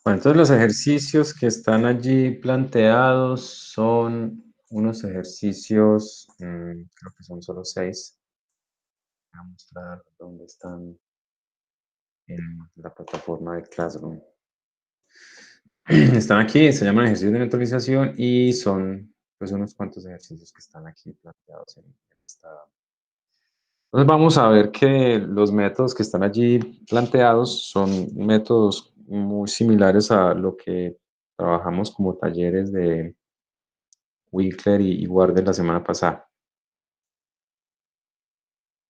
Bueno, entonces los ejercicios que están allí planteados son unos ejercicios, creo que son solo 6. Voy a mostrar dónde están en la plataforma de Classroom. Están aquí, se llaman ejercicios de neutralización y son pues unos cuantos ejercicios que están aquí planteados en esta. Entonces vamos a ver que los métodos que están allí planteados son métodos muy similares a lo que trabajamos como talleres de Winkler y Warder la semana pasada.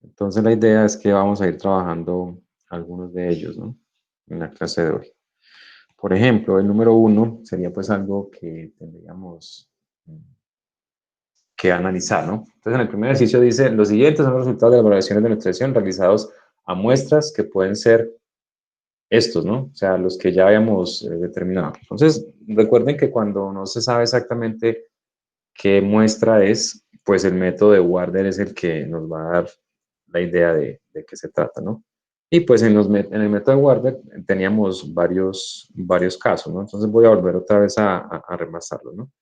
Entonces la idea es que vamos a ir trabajando algunos de ellos, ¿no? En la clase de hoy. Por ejemplo, el número 1 sería pues algo que tendríamos que analizar, ¿no? Entonces en el primer ejercicio dice, los siguientes son los resultados de las evaluaciones de nutrición realizados a muestras que pueden ser estos, ¿no? O sea, los que ya habíamos determinado. Entonces, recuerden que cuando no se sabe exactamente qué muestra es, pues el método de Warder es el que nos va a dar la idea de qué se trata, ¿no? Y pues en el método de Warder teníamos varios casos, ¿no? Entonces voy a volver otra vez a repasarlo, ¿no?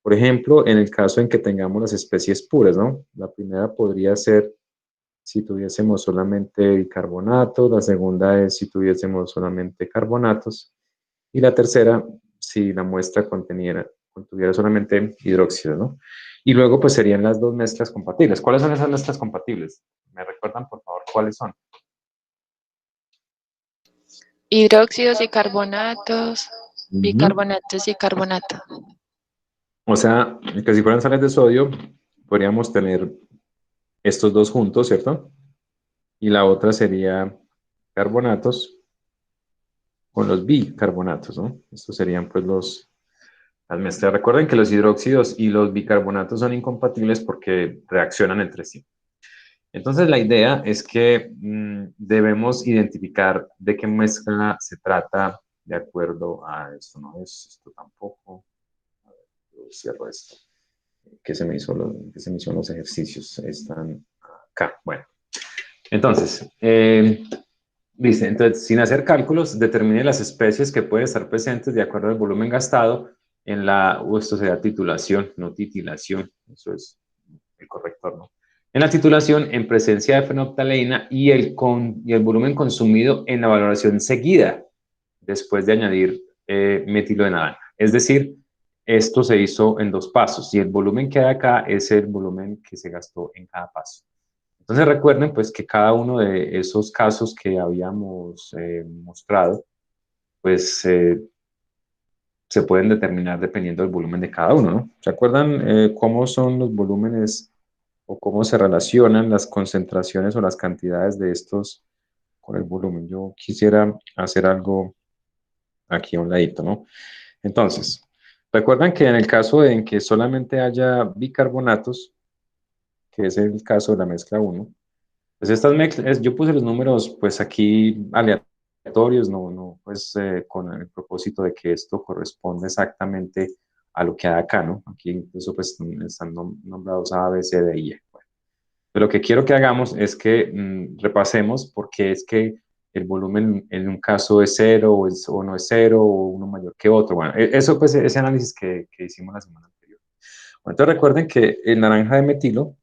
Por ejemplo, en el caso en que tengamos las especies puras, ¿no? La primera podría ser si tuviésemos solamente bicarbonato, la segunda es si tuviésemos solamente carbonatos, y la tercera si la muestra contuviera solamente hidróxido, ¿no? Y luego pues serían las dos mezclas compatibles. ¿Cuáles son esas mezclas compatibles? ¿Me recuerdan, por favor, cuáles son? Hidróxidos y carbonatos, Ujú. bicarbonatos y carbonato. O sea, que si fueran sales de sodio, podríamos tener estos dos juntos, ¿cierto? Y la otra sería carbonatos con los bicarbonatos, ¿no? Estos serían pues las mezclas. Recuerden que los hidróxidos y los bicarbonatos son incompatibles porque reaccionan entre sí. Entonces la idea es que debemos identificar de qué mezcla se trata de acuerdo a esto. No es esto tampoco. A ver, yo cierro esto. Que se me hicieron los ejercicios. Están acá. Bueno, entonces, dice, entonces, sin hacer cálculos, determine las especies que pueden estar presentes de acuerdo al volumen gastado en esto sería titulación, no titilación, eso es el corrector, ¿no? En la titulación, en presencia de fenolftaleína y el volumen consumido en la valoración seguida, después de añadir metilo de naranja. Es decir, esto se hizo en dos pasos y el volumen que hay acá es el volumen que se gastó en cada paso. Entonces recuerden pues que cada uno de esos casos que habíamos mostrado, pues se pueden determinar dependiendo del volumen de cada uno, ¿no? ¿Se acuerdan cómo son los volúmenes o cómo se relacionan las concentraciones o las cantidades de estos con el volumen? Yo quisiera hacer algo aquí a un ladito, ¿no? Entonces, recuerdan que en el caso en que solamente haya bicarbonatos, que es el caso de la mezcla 1, pues estas mezclas, yo puse los números pues aquí aleatorios, no pues con el propósito de que esto corresponde exactamente a lo que hay acá, ¿no? Aquí incluso pues están nombrados A, B, C, D y E. Bueno, pero lo que quiero que hagamos es que repasemos por qué es que el volumen en un caso es cero o no es cero o uno mayor que otro. Bueno, eso pues ese análisis que hicimos la semana anterior. Bueno, entonces recuerden que el naranja de metilo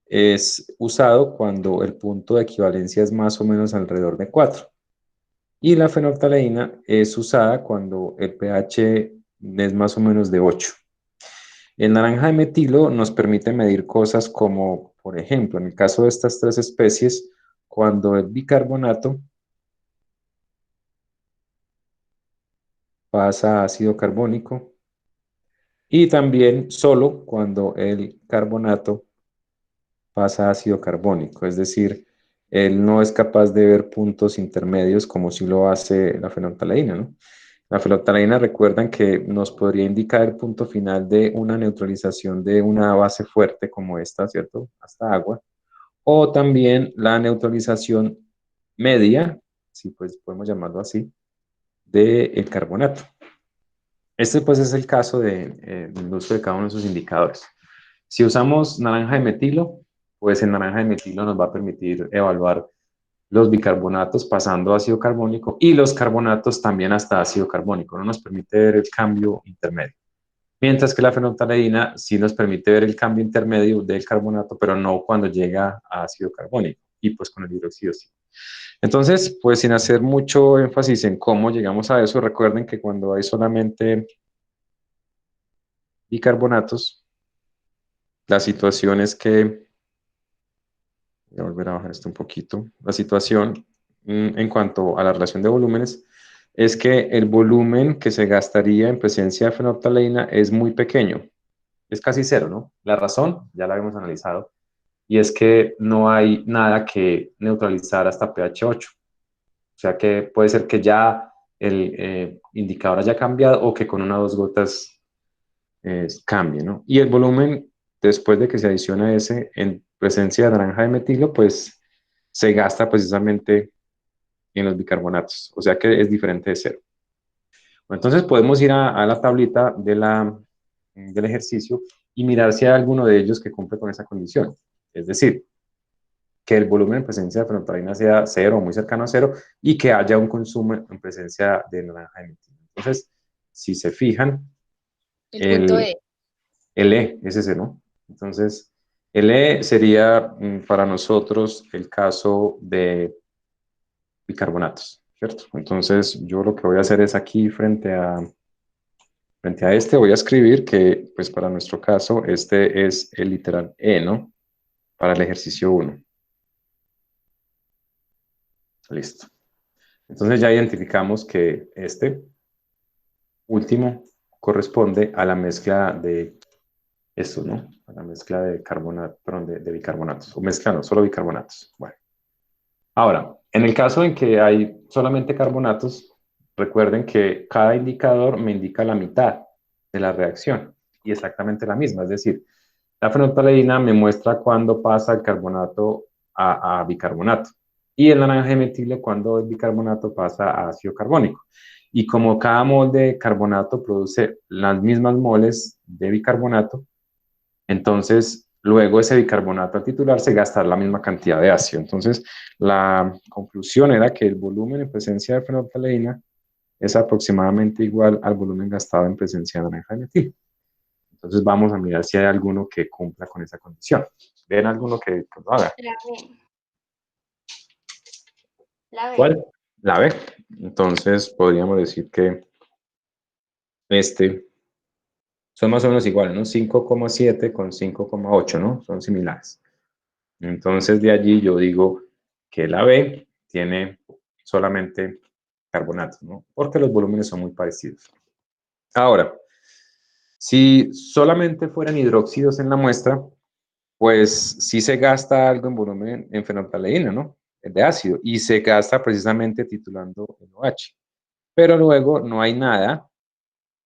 es usado cuando el punto de equivalencia es más o menos alrededor de 4. Y la fenolftaleína es usada cuando el pH es más o menos de 8. El naranja de metilo nos permite medir cosas como, por ejemplo, en el caso de estas tres especies, cuando el bicarbonato pasa a ácido carbónico y también solo cuando el carbonato pasa a ácido carbónico, es decir, él no es capaz de ver puntos intermedios como si lo hace la fenolftaleína, ¿no? La fenolftaleína, recuerdan que nos podría indicar el punto final de una neutralización de una base fuerte como esta, ¿cierto? Hasta agua. O también la neutralización media, si pues podemos llamarlo así, del carbonato. Este pues es el caso del uso de cada uno de esos indicadores. Si usamos naranja de metilo, pues el naranja de metilo nos va a permitir evaluar los bicarbonatos pasando a ácido carbónico y los carbonatos también hasta ácido carbónico. No nos permite ver el cambio intermedio. Mientras que la fenolftaleína sí nos permite ver el cambio intermedio del carbonato, pero no cuando llega a ácido carbónico y pues con el hidróxido sí. Entonces, pues sin hacer mucho énfasis en cómo llegamos a eso, recuerden que cuando hay solamente bicarbonatos, la situación es que, voy a volver a bajar esto un poquito, la situación en cuanto a la relación de volúmenes es que el volumen que se gastaría en presencia de fenolftaleína es muy pequeño, es casi cero, ¿no? La razón, ya la hemos analizado, y es que no hay nada que neutralizar hasta pH 8. O sea que puede ser que ya el indicador haya cambiado o que con una o dos gotas cambie, ¿no? Y el volumen, después de que se adiciona ese en presencia de naranja de metilo, pues se gasta precisamente en los bicarbonatos. O sea que es diferente de cero. Entonces podemos ir a la tablita del ejercicio y mirar si hay alguno de ellos que cumple con esa condición. Es decir, que el volumen en presencia de fenolftaleína sea cero o muy cercano a cero y que haya un consumo en presencia de naranja de metilo. Entonces, si se fijan, El punto el, E. el E es ese, ¿no? Entonces, el E sería para nosotros el caso de bicarbonatos, ¿cierto? Entonces, yo lo que voy a hacer es aquí frente a este, voy a escribir que, pues para nuestro caso, este es el literal E, ¿no? Para el ejercicio 1. Listo. Entonces ya identificamos que este último corresponde a la mezcla de esto, ¿no? A la mezcla de carbonato, perdón, de bicarbonatos, o mezcla no, solo bicarbonatos. Bueno, ahora, en el caso en que hay solamente carbonatos, recuerden que cada indicador me indica la mitad de la reacción y exactamente la misma, es decir, la fenolftaleína me muestra cuándo pasa el carbonato a bicarbonato y el naranja de metilo cuando el bicarbonato pasa a ácido carbónico. Y como cada mol de carbonato produce las mismas moles de bicarbonato, entonces luego ese bicarbonato al titularse gasta la misma cantidad de ácido. Entonces la conclusión era que el volumen en presencia de fenolftaleína es aproximadamente igual al volumen gastado en presencia de naranja de metilo. Entonces vamos a mirar si hay alguno que cumpla con esa condición. ¿Ven alguno que lo haga? La B. La B. ¿Cuál? La B. Entonces podríamos decir que este son más o menos iguales, ¿no? 5,7 con 5,8, ¿no? Son similares. Entonces de allí yo digo que la B tiene solamente carbonatos, ¿no? Porque los volúmenes son muy parecidos. Ahora, si solamente fueran hidróxidos en la muestra, pues sí se gasta algo en volumen en fenolftaleína, ¿no? De ácido, y se gasta precisamente titulando el OH. Pero luego no hay nada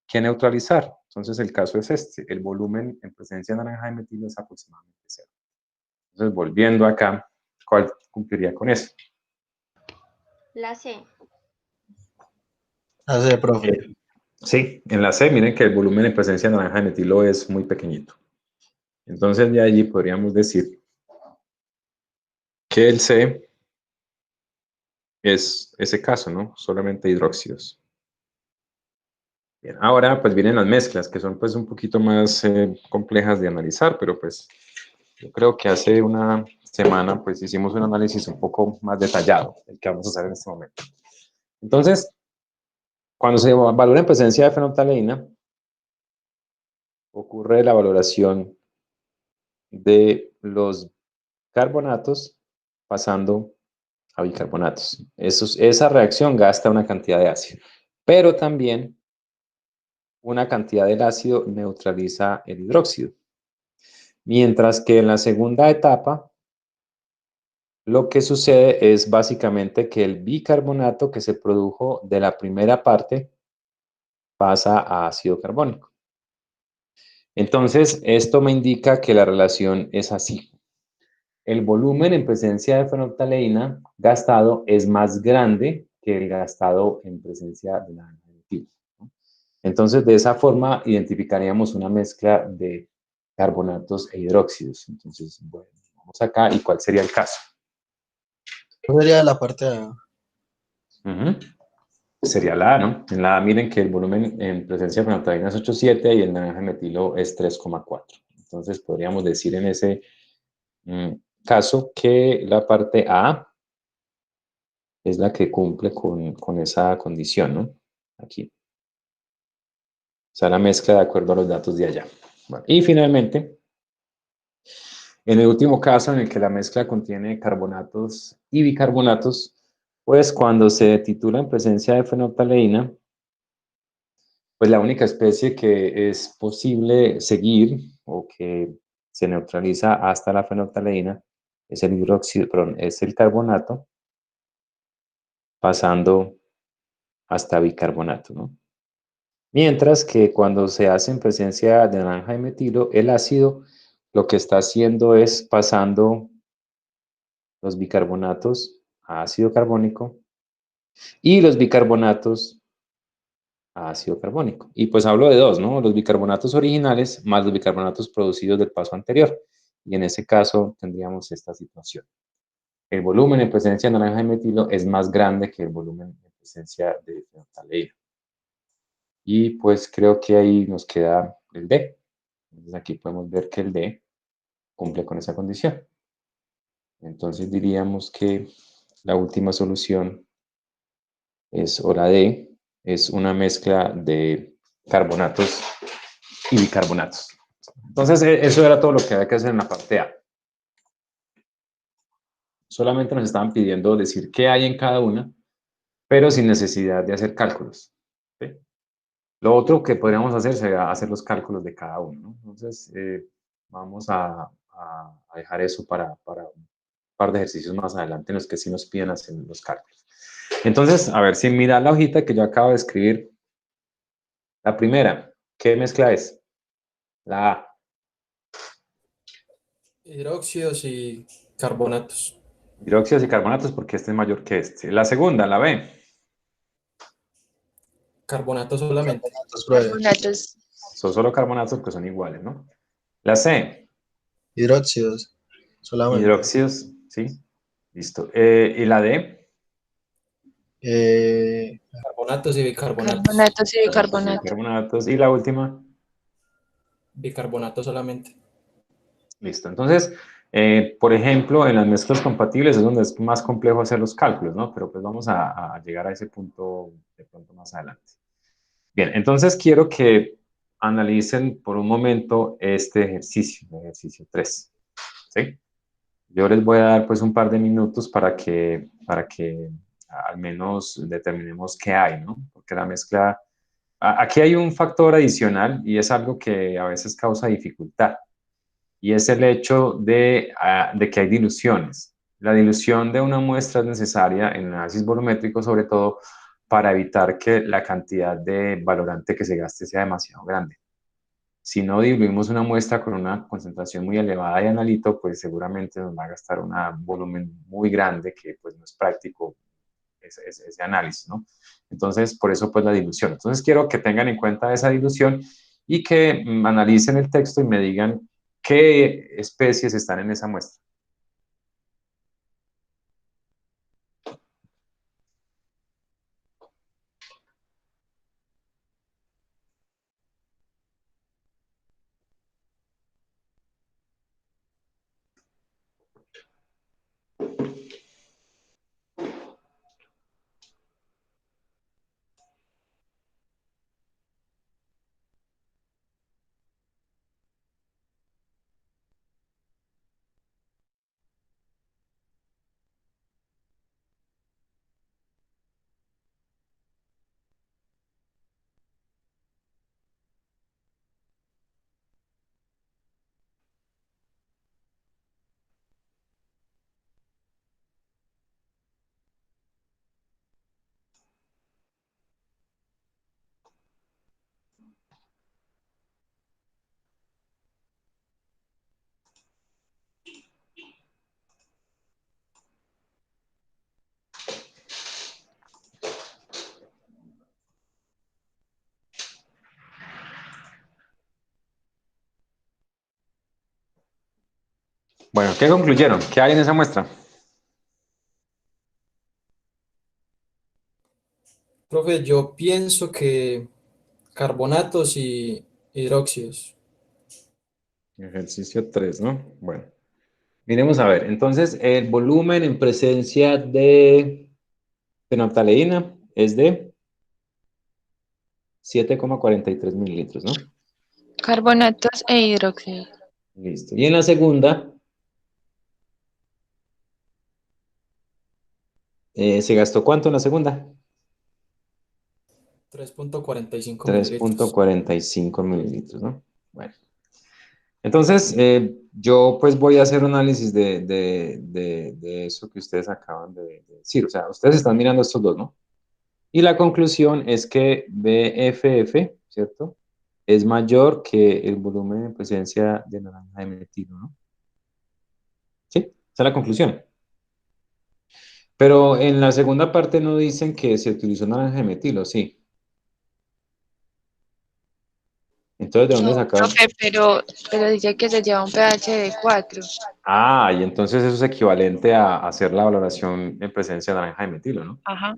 que neutralizar. Entonces el caso es este, el volumen en presencia de naranja de metilo es aproximadamente cero. Entonces volviendo acá, ¿cuál cumpliría con eso? La C. La C, profe. Sí, en la C, miren que el volumen en presencia de naranja de metilo es muy pequeñito. Entonces de allí podríamos decir que el C es ese caso, ¿no? Solamente hidróxidos. Bien, ahora pues vienen las mezclas, que son pues un poquito más complejas de analizar, pero pues yo creo que hace una semana pues hicimos un análisis un poco más detallado, el que vamos a hacer en este momento. Entonces, cuando se valora en presencia de fenolftaleína, ocurre la valoración de los carbonatos pasando a bicarbonatos. Esa reacción gasta una cantidad de ácido, pero también una cantidad del ácido neutraliza el hidróxido. Mientras que en la segunda etapa, lo que sucede es básicamente que el bicarbonato que se produjo de la primera parte pasa a ácido carbónico. Entonces, esto me indica que la relación es así. El volumen en presencia de fenolftaleína gastado es más grande que el gastado en presencia de naranja de metilo. Entonces, de esa forma, identificaríamos una mezcla de carbonatos e hidróxidos. Entonces, bueno, vamos acá. ¿Y cuál sería el caso? Sería la parte A. Ujú. Sería la A, ¿no? En la A miren que el volumen en presencia de fenolftaleína es 8,7 y el naranja metilo es 3,4. Entonces podríamos decir en ese caso que la parte A es la que cumple con esa condición, ¿no? Aquí. O sea, la mezcla de acuerdo a los datos de allá. Bueno, y finalmente, en el último caso en el que la mezcla contiene carbonatos y bicarbonatos, pues cuando se titula en presencia de fenolftaleína, pues la única especie que es posible seguir o que se neutraliza hasta la fenolftaleína es el hidróxido, perdón, es el carbonato, pasando hasta bicarbonato, ¿no? Mientras que cuando se hace en presencia de naranja y metilo, el ácido lo que está haciendo es pasando los bicarbonatos a ácido carbónico y los bicarbonatos a ácido carbónico. Y pues hablo de dos, ¿no? Los bicarbonatos originales más los bicarbonatos producidos del paso anterior. Y en ese caso tendríamos esta situación. El volumen en presencia de naranja y metilo es más grande que el volumen en presencia de fenolftaleína. Y pues creo que ahí nos queda el D. Entonces aquí podemos ver que el D cumple con esa condición. Entonces diríamos que la última solución es, o la D, es una mezcla de carbonatos y bicarbonatos. Entonces eso era todo lo que había que hacer en la parte A. Solamente nos estaban pidiendo decir qué hay en cada una, pero sin necesidad de hacer cálculos. ¿Sí? Lo otro que podríamos hacer sería hacer los cálculos de cada uno, ¿no? Entonces, vamos a dejar eso para un par de ejercicios más adelante en los que sí nos piden hacer los cálculos. Entonces, a ver, si mira la hojita que yo acabo de escribir, la primera, ¿qué mezcla es? La A. Hidróxidos y carbonatos. Hidróxidos y carbonatos porque este es mayor que este. La segunda, la B. Carbonatos solamente. Brother. Carbonatos. Son solo carbonatos que son iguales, ¿no? La C. Hidróxidos solamente. Hidróxidos, ¿sí? Listo. ¿Y la D? Carbonatos y bicarbonatos. Carbonatos y Carbonatos y bicarbonatos. bicarbonatos. Y la última, Bicarbonatos solamente. listo. Entonces, por ejemplo, en las mezclas compatibles es donde es más complejo hacer los cálculos, ¿no? Pero pues vamos a llegar a ese punto de pronto más adelante. Bien, entonces quiero que analicen por un momento este ejercicio, el ejercicio 3. ¿Sí? Yo les voy a dar pues un par de minutos para que al menos determinemos qué hay, ¿no? Porque la mezcla, aquí hay un factor adicional y es algo que a veces causa dificultad y es el hecho de que hay diluciones. La dilución de una muestra es necesaria en el análisis volumétrico, sobre todo para evitar que la cantidad de valorante que se gaste sea demasiado grande. Si no diluimos una muestra con una concentración muy elevada de analito, pues seguramente nos va a gastar un volumen muy grande que pues no es práctico ese análisis, ¿no? Entonces, por eso pues la dilución. Entonces, quiero que tengan en cuenta esa dilución y que analicen el texto y me digan qué especies están en esa muestra. Bueno, ¿qué concluyeron? ¿Qué hay en esa muestra? Profe, yo pienso que carbonatos y hidróxidos. Ejercicio 3, ¿no? Bueno, miremos a ver. Entonces, el volumen en presencia de fenolftaleína es de 7,43 mililitros, ¿no? Carbonatos e hidróxidos. Listo. Y en la segunda, ¿se gastó cuánto en la segunda? 3.45 mililitros. 3,45 mililitros, ¿no? Bueno. Entonces, yo pues voy a hacer un análisis de eso que ustedes acaban de decir. O sea, ustedes están mirando estos dos, ¿no? Y la conclusión es que BFF, ¿cierto? Es mayor que el volumen en presencia de naranja de metilo, ¿no? Sí, esa es la conclusión. Pero en la segunda parte no dicen que se utilizó naranja de metilo, sí. Entonces, ¿de dónde No, sacaron? profe, pero dice que se lleva un pH de 4. Ah, y entonces eso es equivalente a hacer la valoración en presencia de naranja de metilo, ¿no? Ajá.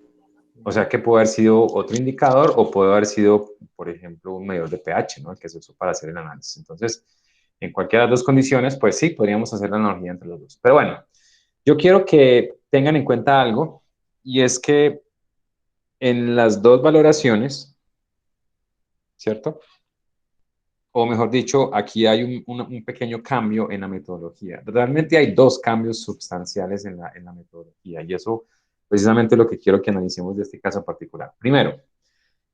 O sea que puede haber sido otro indicador o puede haber sido, por ejemplo, un medidor de pH, ¿no? El que se usó para hacer el análisis. Entonces, en cualquiera de las dos condiciones, pues sí, podríamos hacer la analogía entre los dos. Pero bueno, yo quiero que tengan en cuenta algo, y es que en las dos valoraciones, ¿cierto? O mejor dicho, aquí hay un pequeño cambio en la metodología. Realmente hay dos cambios sustanciales en la metodología, y eso precisamente es lo que quiero que analicemos de este caso particular. Primero,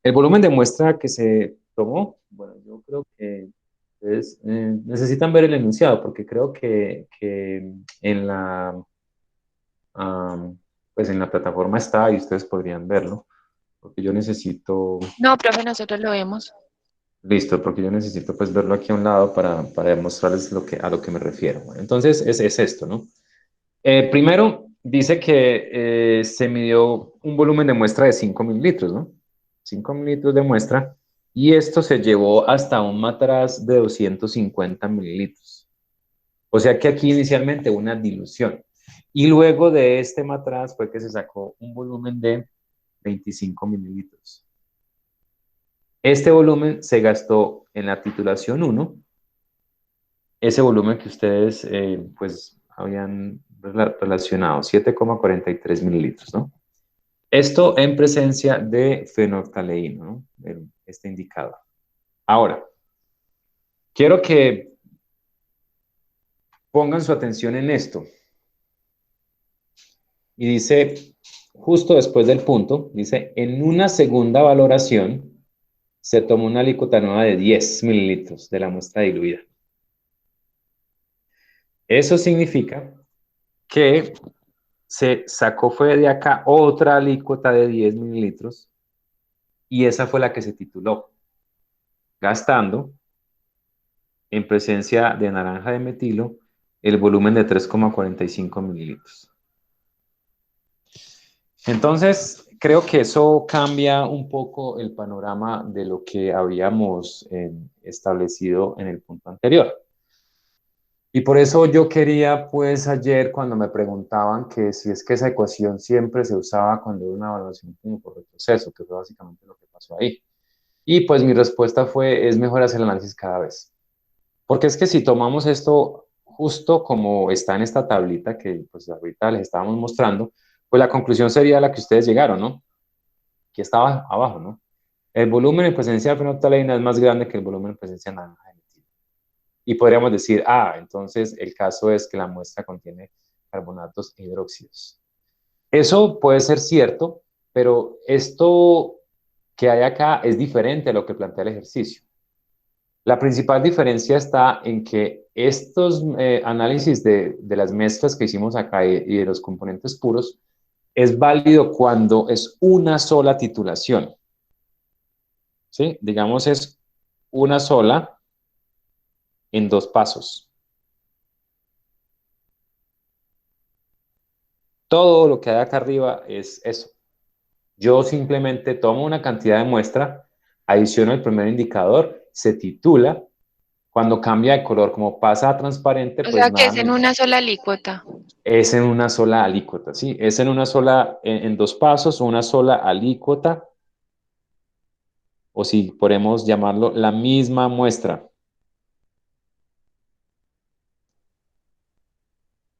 el volumen de muestra que se tomó, bueno, yo creo que necesitan ver el enunciado, porque creo que en pues en la plataforma está y ustedes podrían verlo, porque yo necesito, No, profe, nosotros lo vemos. listo, porque yo necesito pues verlo aquí a un lado para demostrarles a lo que me refiero. Bueno, entonces es esto, ¿no? Primero, dice que se midió un volumen de muestra de 5 mililitros, ¿no? 5 mililitros de muestra, y esto se llevó hasta un matraz de 250 mililitros. O sea que aquí inicialmente una dilución. Y luego de este matraz fue que se sacó un volumen de 25 mililitros. Este volumen se gastó en la titulación 1, ese volumen que ustedes pues habían relacionado, 7,43 mililitros, ¿no? Esto en presencia de fenolftaleína, ¿no? Este indicador. Ahora, quiero que pongan su atención en esto. Y dice, justo después del punto, dice, en una segunda valoración se tomó una alícuota nueva de 10 mililitros de la muestra diluida. Eso significa que se sacó fue de acá otra alícuota de 10 mililitros, y esa fue la que se tituló, gastando en presencia de naranja de metilo el volumen de 3,45 mililitros. Entonces, creo que eso cambia un poco el panorama de lo que habíamos establecido en el punto anterior. Y por eso yo quería, pues ayer cuando me preguntaban que si es que esa ecuación siempre se usaba cuando era una evaluación como por retroceso, que fue básicamente lo que pasó ahí. Y pues mi respuesta fue, es mejor hacer el análisis cada vez. Porque es que si tomamos esto justo como está en esta tablita que pues ahorita les estábamos mostrando, pues la conclusión sería la que ustedes llegaron, ¿no? Que estaba abajo, ¿no? El volumen en presencia de fenolftaleína es más grande que el volumen en presencia de naranja de metilo. Y podríamos decir, entonces el caso es que la muestra contiene carbonatos e hidróxidos. Eso puede ser cierto, pero esto que hay acá es diferente a lo que plantea el ejercicio. La principal diferencia está en que estos análisis de las mezclas que hicimos acá y de los componentes puros es válido cuando es una sola titulación. ¿Sí? Digamos, es una sola en dos pasos. Todo lo que hay acá arriba es eso. Yo simplemente tomo una cantidad de muestra, adiciono el primer indicador, se titula. Cuando cambia de color, como pasa a transparente, O pues sea que es nada, en una sola alícuota. es en una sola alícuota, ¿sí? Es en una sola, en dos pasos, una sola alícuota o si podemos llamarlo la misma muestra,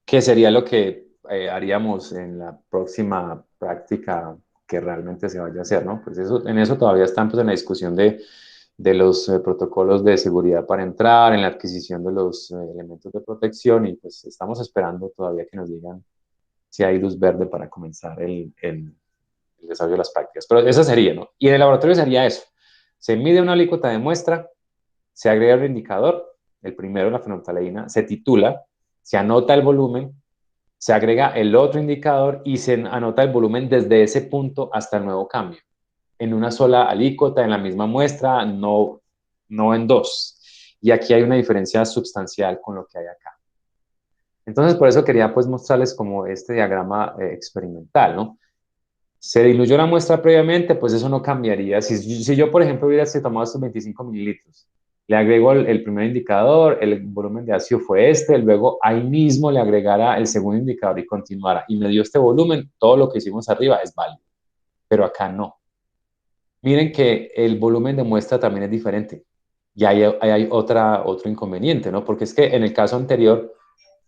que sería lo que haríamos en la próxima práctica que realmente se vaya a hacer, ¿no? Pues eso, en eso todavía estamos en la discusión de los protocolos de seguridad para entrar, en la adquisición de los elementos de protección y pues estamos esperando todavía que nos digan si hay luz verde para comenzar el desarrollo de las prácticas. Pero eso sería, ¿no? Y en el laboratorio sería eso. Se mide una alícuota de muestra, se agrega el indicador, el primero, la fenolftaleína, se titula, se anota el volumen, se agrega el otro indicador y se anota el volumen desde ese punto hasta el nuevo cambio. En una sola alícuota, en la misma muestra, no en dos. Y aquí hay una diferencia sustancial con lo que hay acá. Entonces, por eso quería pues mostrarles como este diagrama experimental, ¿no? Se diluyó la muestra previamente, pues eso no cambiaría. Si yo, por ejemplo, hubiera tomado estos 25 mililitros, le agrego el primer indicador, el volumen de ácido fue este, luego ahí mismo le agregara el segundo indicador y continuara, y me dio este volumen, todo lo que hicimos arriba es válido, pero acá no. Miren que el volumen de muestra también es diferente, y ahí hay otro inconveniente, ¿no? Porque es que en el caso anterior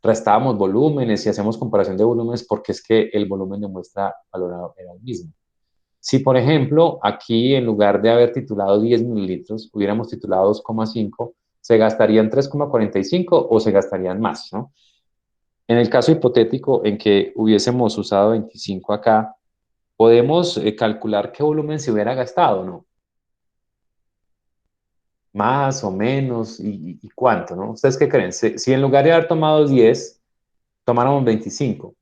restábamos volúmenes y hacemos comparación de volúmenes porque es que el volumen de muestra valorado era el mismo. Si, por ejemplo, aquí en lugar de haber titulado 10 mililitros, hubiéramos titulado 2,5, ¿se gastarían 3,45 o se gastarían más, ¿no? En el caso hipotético en que hubiésemos usado 25 acá, podemos calcular qué volumen se hubiera gastado, ¿no? Más o menos y cuánto, ¿no? ¿Ustedes qué creen? Si en lugar de haber tomado 10, tomáramos 25,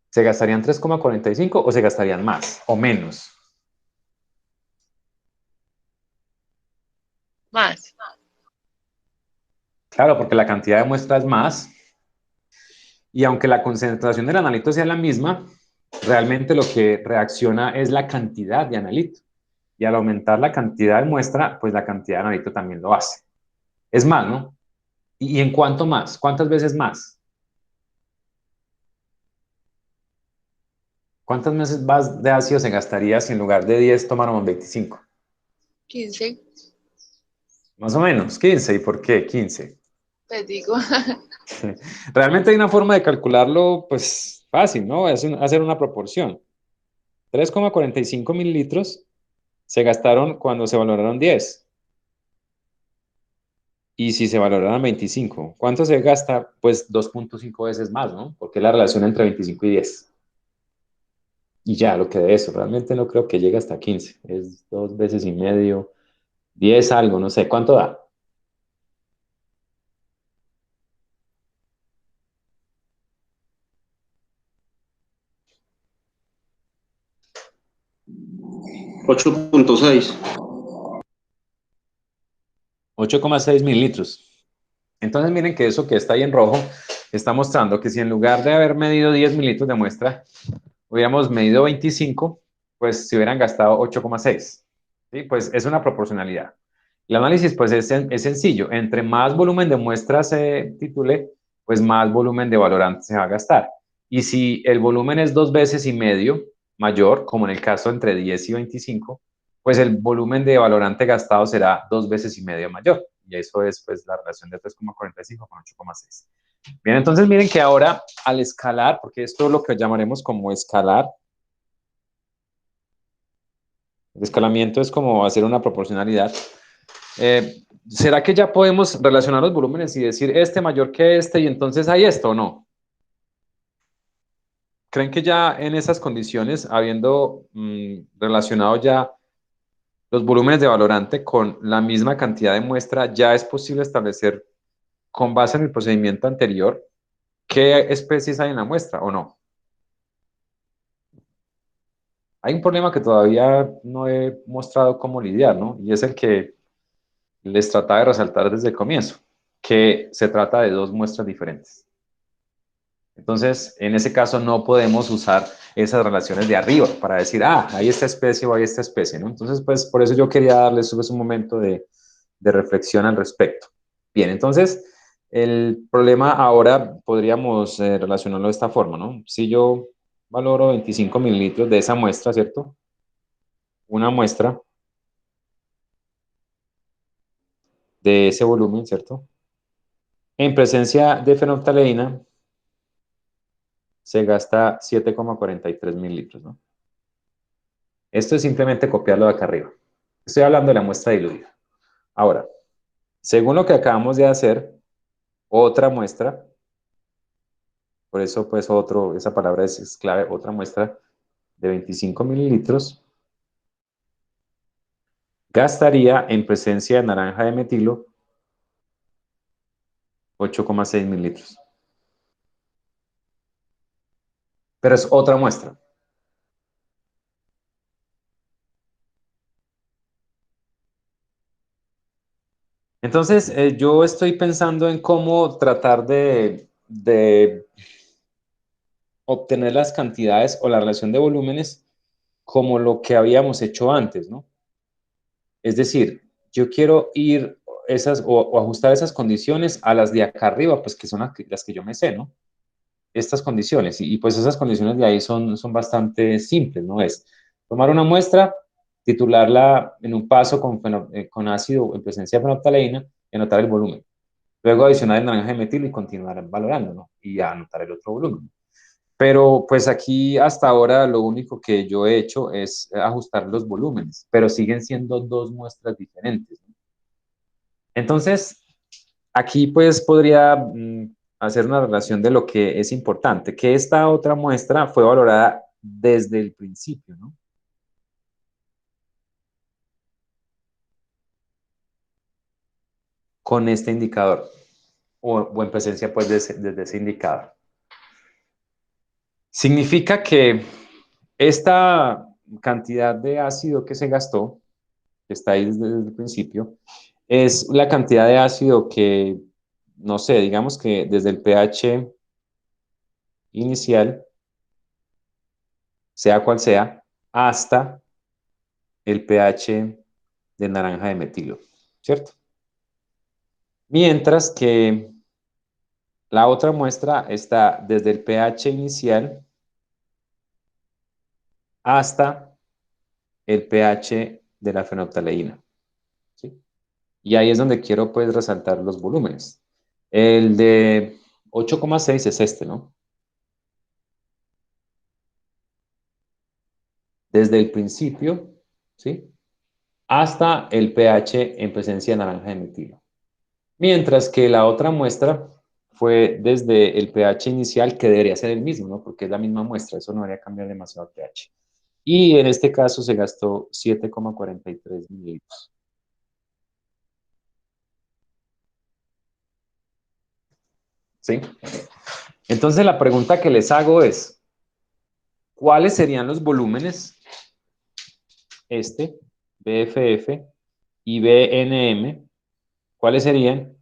¿se gastarían 3,45 o se gastarían más o menos? Más. Claro, porque la cantidad de muestra es más y aunque la concentración del analito sea la misma, realmente lo que reacciona es la cantidad de analito. Y al aumentar la cantidad de muestra, pues la cantidad de analito también lo hace. Es más, ¿no? ¿Y en cuánto más? ¿Cuántas veces más? ¿Cuántas veces más de ácido se gastaría si en lugar de 10 tomáramos 25? 15. Más o menos, 15. ¿Y por qué 15? Pues digo. Realmente hay una forma de calcularlo, pues fácil, ¿no? Es hacer una proporción. 3,45 mililitros se gastaron cuando se valoraron 10. Y si se valoraran 25, ¿cuánto se gasta? Pues 2,5 veces más, ¿no? Porque es la relación entre 25 y 10. Y ya, lo que de eso, realmente no creo que llegue hasta 15. Es 2 veces y medio, 10 algo, no sé. ¿Cuánto da? Ocho punto seis. 8,6 mililitros. Entonces miren que eso que está ahí en rojo está mostrando que si en lugar de haber medido 10 mililitros de muestra, hubiéramos medido 25, pues se hubieran gastado 8,6. ¿Sí? Pues es una proporcionalidad. El análisis pues es sencillo. Entre más volumen de muestra se titule, pues más volumen de valorante se va a gastar. Y si el volumen es 2 veces y medio mayor, como en el caso entre 10 y 25, pues el volumen de valorante gastado será 2 veces y medio mayor. Y eso es pues la relación de 3,45 con 8,6. Bien, entonces miren que ahora al escalar, porque esto es lo que llamaremos como escalar, el escalamiento es como hacer una proporcionalidad. ¿Será que ya podemos relacionar los volúmenes y decir este mayor que este y entonces hay esto o no? ¿Creen que ya en esas condiciones, habiendo relacionado ya los volúmenes de valorante con la misma cantidad de muestra, ya es posible establecer con base en el procedimiento anterior qué especies hay en la muestra o no? Hay un problema que todavía no he mostrado cómo lidiar, ¿no? Y es el que les trataba de resaltar desde el comienzo, que se trata de dos muestras diferentes. Entonces, en ese caso no podemos usar esas relaciones de arriba para decir, ah, hay esta especie o hay esta especie, ¿no? Entonces, pues por eso yo quería darles pues, un momento de reflexión al respecto. Bien, entonces, el problema ahora podríamos relacionarlo de esta forma, ¿no? Si yo valoro 25 mililitros de esa muestra, ¿cierto? Una muestra de ese volumen, ¿cierto? En presencia de fenolftaleína se gasta 7,43 mililitros, ¿no? Esto es simplemente copiarlo de acá arriba. Estoy hablando de la muestra diluida. Ahora, según lo que acabamos de hacer, otra muestra, por eso pues esa palabra es clave, otra muestra de 25 mililitros, gastaría en presencia de naranja de metilo 8,6 mililitros. Pero es otra muestra. Entonces, yo estoy pensando en cómo tratar de obtener las cantidades o la relación de volúmenes como lo que habíamos hecho antes, ¿no? Es decir, yo quiero ir o ajustar esas condiciones a las de acá arriba, pues que son las que yo me sé, ¿no? Estas condiciones, y pues esas condiciones de ahí son bastante simples, ¿no? Es tomar una muestra, titularla en un paso con ácido en presencia de fenolftaleína y anotar el volumen. Luego adicionar el naranja de metilo y continuar valorando, ¿no? Y anotar el otro volumen. Pero pues aquí hasta ahora lo único que yo he hecho es ajustar los volúmenes, pero siguen siendo dos muestras diferentes, ¿no? Entonces, aquí pues podría hacer una relación de lo que es importante, que esta otra muestra fue valorada desde el principio, ¿no? Con este indicador, o en presencia pues desde ese indicador. Significa que esta cantidad de ácido que se gastó, que está ahí desde el principio, es la cantidad de ácido que, no sé, digamos que desde el pH inicial, sea cual sea, hasta el pH de naranja de metilo, ¿cierto? Mientras que la otra muestra está desde el pH inicial hasta el pH de la fenolftaleína, ¿sí? Y ahí es donde quiero pues resaltar los volúmenes. El de 8,6 es este, ¿no? Desde el principio, ¿sí? Hasta el pH en presencia de naranja de metilo. Mientras que la otra muestra fue desde el pH inicial, que debería ser el mismo, ¿no? Porque es la misma muestra, eso no debería cambiar demasiado el pH. Y en este caso se gastó 7,43 mililitros. ¿Sí? Entonces la pregunta que les hago es, ¿cuáles serían los volúmenes? BFF y BNM, ¿cuáles serían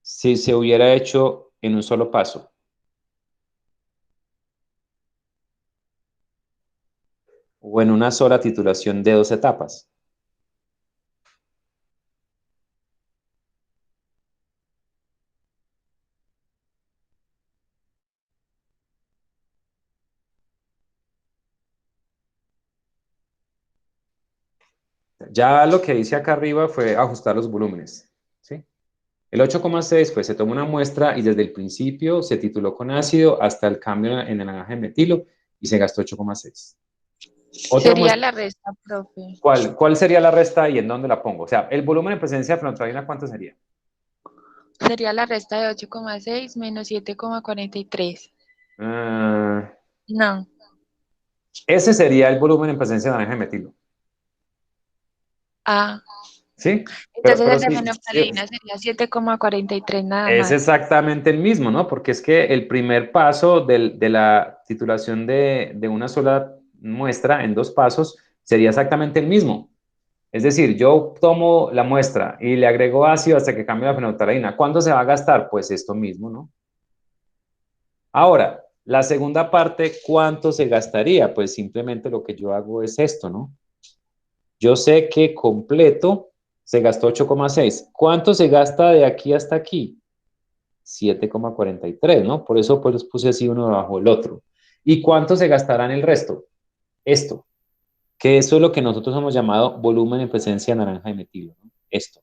si se hubiera hecho en un solo paso? O en una sola titulación de 2 etapas. Ya lo que hice acá arriba fue ajustar los volúmenes, ¿sí? El 8,6 pues se tomó una muestra y desde el principio se tituló con ácido hasta el cambio en el naranja de metilo y se gastó 8,6. Otra Sería muestra, la resta, profe. ¿cuál sería la resta y en dónde la pongo? O sea, el volumen en presencia de fenolftaleína, ¿cuánto sería? Sería la resta de 8,6 menos 7,43. Ah, No. ese sería el volumen en presencia de naranja de metilo, Ah, ¿sí? entonces Pero el de sí, fenolftaleína sería 7,43 nada es más. exactamente el mismo, ¿no? Porque es que el primer paso de la titulación de una sola muestra en 2 pasos sería exactamente el mismo. Es decir, yo tomo la muestra y le agrego ácido hasta que cambie la fenolftaleína. ¿Cuánto se va a gastar? Pues esto mismo, ¿no? Ahora, la segunda parte, ¿cuánto se gastaría? Pues simplemente lo que yo hago es esto, ¿no? Yo sé que completo se gastó 8,6. ¿Cuánto se gasta de aquí hasta aquí? 7,43, ¿no? Por eso pues los puse así uno debajo del otro. ¿Y cuánto se gastará en el resto? Esto, que eso es lo que nosotros hemos llamado volumen en presencia de naranja de metilo, ¿no? Esto.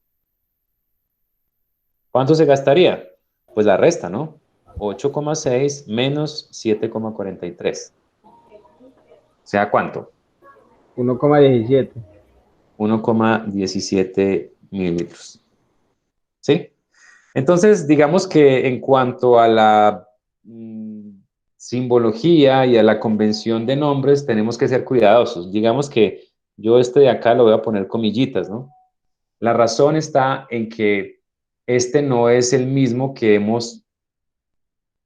¿Cuánto se gastaría? Pues la resta, ¿no? 8,6 menos 7,43. O sea, ¿cuánto? 1,17. 1,17 mililitros. ¿Sí? Entonces, digamos que en cuanto a la simbología y a la convención de nombres, tenemos que ser cuidadosos. Digamos que yo este de acá lo voy a poner comillitas, ¿no? La razón está en que este no es el mismo que hemos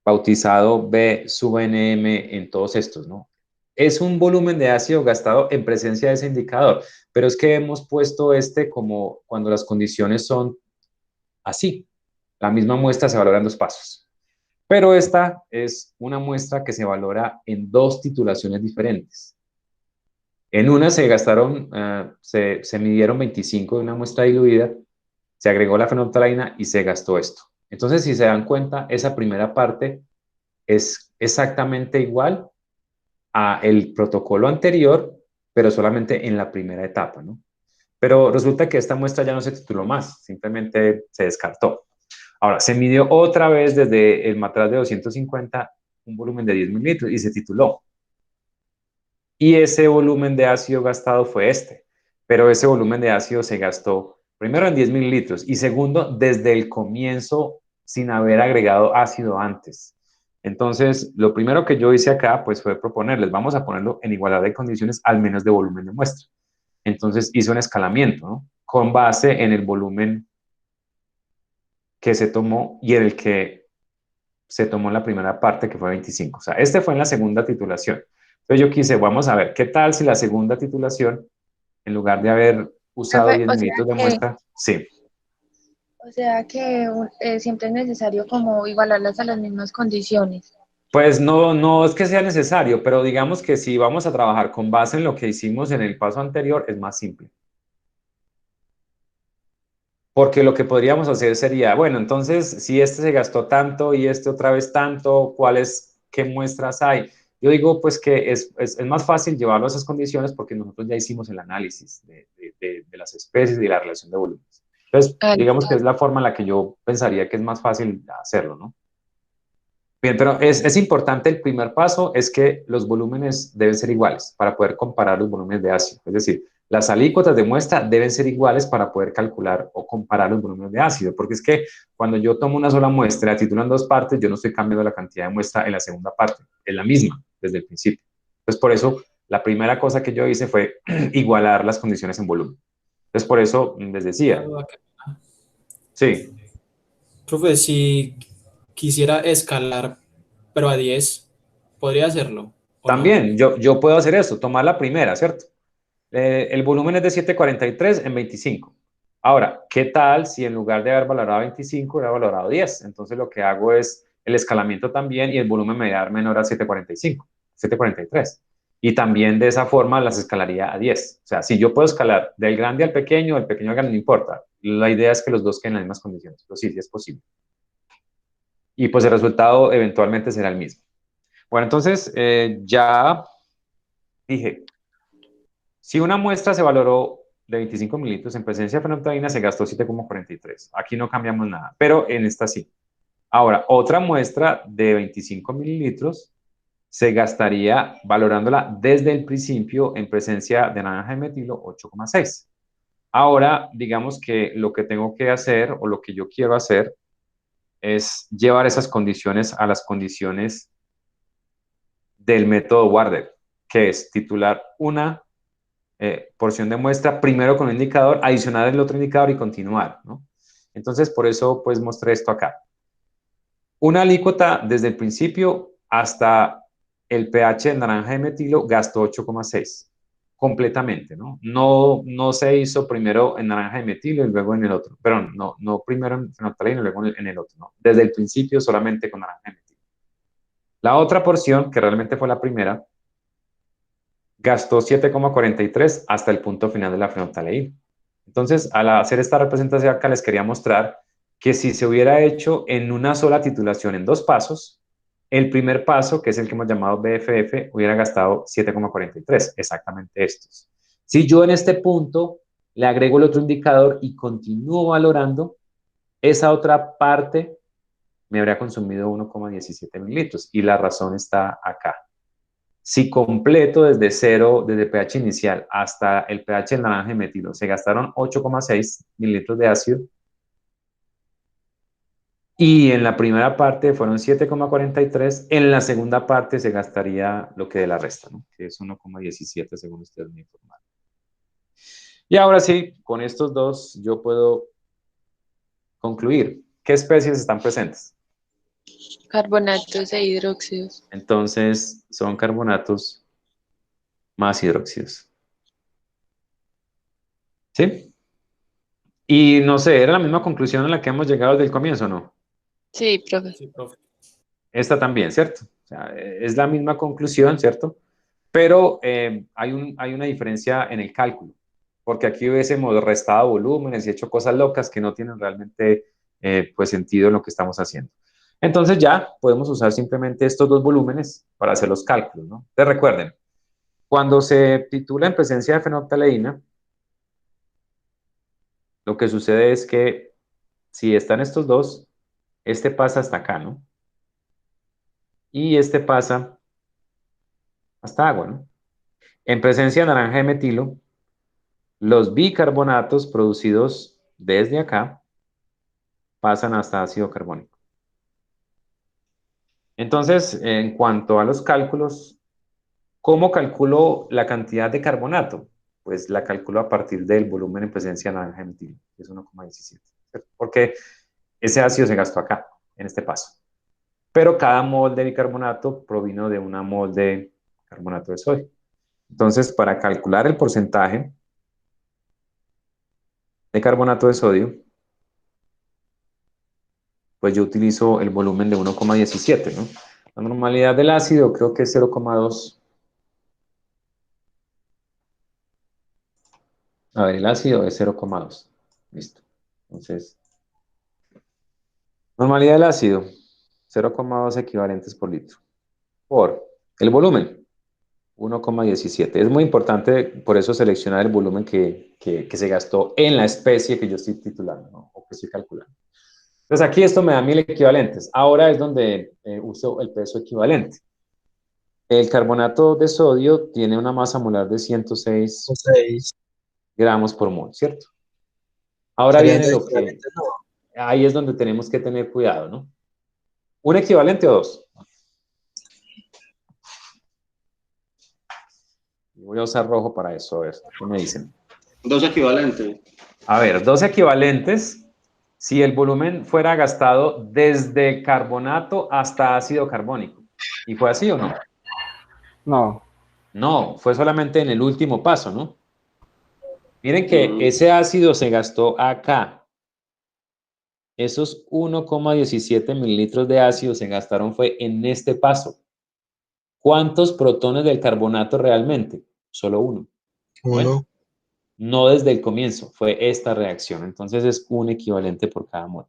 bautizado B sub NM en todos estos, ¿no? Es un volumen de ácido gastado en presencia de ese indicador, pero es que hemos puesto este como cuando las condiciones son así. La misma muestra se valora en dos pasos. Pero esta es una muestra que se valora en dos titulaciones diferentes. En una se gastaron, se midieron 25 de una muestra diluida, se agregó la fenolftaleína y se gastó esto. Entonces, si se dan cuenta, esa primera parte es exactamente igual a el protocolo anterior, pero solamente en la primera etapa, ¿no? Pero resulta que esta muestra ya no se tituló más, simplemente se descartó. Ahora, se midió otra vez desde el matraz de 250 un volumen de 10 mililitros y se tituló. Y ese volumen de ácido gastado fue este, pero ese volumen de ácido se gastó primero en 10 mililitros y segundo desde el comienzo sin haber agregado ácido antes. Entonces, lo primero que yo hice acá pues fue proponerles, vamos a ponerlo en igualdad de condiciones al menos de volumen de muestra. Entonces hice un escalamiento, ¿no? Con base en el volumen que se tomó y en el que se tomó en la primera parte, que fue 25. O sea, este fue en la segunda titulación. Entonces yo quise, vamos a ver, ¿qué tal si la segunda titulación, en lugar de haber usado Profe, 10 mililitros de muestra, sí, o sea que siempre es necesario como igualarlas a las mismas condiciones. pues no, no es que sea necesario, pero digamos que si vamos a trabajar con base en lo que hicimos en el paso anterior, es más simple. Porque lo que podríamos hacer sería, bueno, entonces, si este se gastó tanto y este otra vez tanto, qué muestras hay? Yo digo, pues que es más fácil llevarlo a esas condiciones porque nosotros ya hicimos el análisis de las especies y de la relación de volúmenes. Entonces, Ah, digamos que es la forma en la que yo pensaría que es más fácil hacerlo, ¿no? Bien, pero es importante el primer paso, es que los volúmenes deben ser iguales para poder comparar los volúmenes de ácido. Es decir, las alícuotas de muestra deben ser iguales para poder calcular o comparar los volúmenes de ácido, porque es que cuando yo tomo una sola muestra, la titulo en dos partes, yo no estoy cambiando la cantidad de muestra en la segunda parte, es la misma desde el principio. Entonces, por eso, la primera cosa que yo hice fue igualar las condiciones en volumen. Entonces, por eso les decía, sí, Profe, si quisiera escalar, pero a 10, ¿podría hacerlo o no? también yo puedo hacer eso, tomar la primera, ¿cierto? El volumen es de 743 en 25. Ahora, ¿qué tal si en lugar de haber valorado 25, hubiera valorado 10? Entonces lo que hago es el escalamiento también y el volumen me va a dar menor a 745, 743. Y también de esa forma las escalaría a 10. O sea, si yo puedo escalar del grande al pequeño, del pequeño al grande, no importa. La idea es que los dos queden en las mismas condiciones. Pero sí, sí es posible. Y pues el resultado eventualmente será el mismo. Bueno, entonces ya dije, si una muestra se valoró de 25 mililitros en presencia de fenolftaleína, se gastó 7,43. Aquí no cambiamos nada, pero en esta sí. Ahora, otra muestra de 25 mililitros se gastaría valorándola desde el principio en presencia de naranja de metilo 8,6. Ahora, digamos que lo que tengo que hacer o lo que yo quiero hacer es llevar esas condiciones a las condiciones del método Warder, que es titular una porción de muestra, primero con un indicador, adicionar el otro indicador y continuar, ¿no? Entonces, por eso, pues, mostré esto acá. Una alícuota desde el principio hasta el pH de naranja de metilo gastó 8,6 completamente, ¿no? No se hizo primero en naranja de metilo y luego en el otro, pero no primero en fenolftaleína y luego en el otro, ¿no? Desde el principio solamente con naranja de metilo. La otra porción, que realmente fue la primera, gastó 7,43 hasta el punto final de la fenolftaleína. Entonces, al hacer esta representación acá, les quería mostrar que si se hubiera hecho en una sola titulación en dos pasos, el primer paso, que es el que hemos llamado BFF, hubiera gastado 7,43, exactamente estos. Si yo en este punto le agrego el otro indicador y continúo valorando, esa otra parte me habría consumido 1,17 mililitros y la razón está acá. Si completo desde cero, desde pH inicial hasta el pH del naranja de metilo, se gastaron 8,6 mililitros de ácido, y en la primera parte fueron 7,43, en la segunda parte se gastaría lo que de la resta, ¿no? Que es 1,17 según ustedes me informaron. Y ahora sí, con estos dos yo puedo concluir. ¿Qué especies están presentes? Carbonatos e hidróxidos. Entonces, son carbonatos más hidróxidos. ¿Sí? Y no sé, ¿era la misma conclusión a la que hemos llegado desde el comienzo, no? Sí, profe. Sí, profe. Esta también, ¿cierto? O sea, es la misma conclusión, ¿cierto? Pero hay una diferencia en el cálculo, porque aquí hubiésemos restado volúmenes y hecho cosas locas que no tienen realmente pues sentido en lo que estamos haciendo. Entonces ya podemos usar simplemente estos dos volúmenes para hacer los cálculos, ¿no? Entonces recuerden, cuando se titula en presencia de fenolftaleína, lo que sucede es que si están estos dos, este pasa hasta acá, ¿no? Y este pasa hasta agua, ¿no? En presencia de naranja de metilo, los bicarbonatos producidos desde acá pasan hasta ácido carbónico. Entonces, en cuanto a los cálculos, ¿cómo calculo la cantidad de carbonato? Pues la calculo a partir del volumen en presencia de naranja de metilo, que es 1,17, ¿cierto? Porque ese ácido se gastó acá, en este paso. Pero cada mol de bicarbonato provino de una mol de carbonato de sodio. Entonces, para calcular el porcentaje de carbonato de sodio, pues yo utilizo el volumen de 1,17, ¿no? La normalidad del ácido creo que es 0,2. A ver, el ácido es 0,2. Listo. Entonces, normalidad del ácido, 0,2 equivalentes por litro. Por el volumen, 1,17. Es muy importante, por eso, seleccionar el volumen que se gastó en la especie que yo estoy titulando, ¿no? O que estoy calculando. Entonces, aquí esto me da 1000 equivalentes. Ahora es donde uso el peso equivalente. El carbonato de sodio tiene una masa molar de 106 6 gramos por mol, ¿cierto? Ahora serían viene dos lo que, equivalentes, no. ahí es donde tenemos que tener cuidado, ¿no? ¿Un equivalente o dos? Voy a usar rojo para eso, a ver, ¿qué me dicen? Dos equivalentes. A ver, dos equivalentes, si el volumen fuera gastado desde carbonato hasta ácido carbónico. ¿Y fue así o no? No, No, fue solamente en el último paso, ¿no? Miren que Mm, ese ácido se gastó acá. Esos 1,17 mililitros de ácido se gastaron fue en este paso. ¿Cuántos protones del carbonato realmente? Solo uno. Bueno, Uno. no desde el comienzo, fue esta reacción. Entonces es un equivalente por cada mol.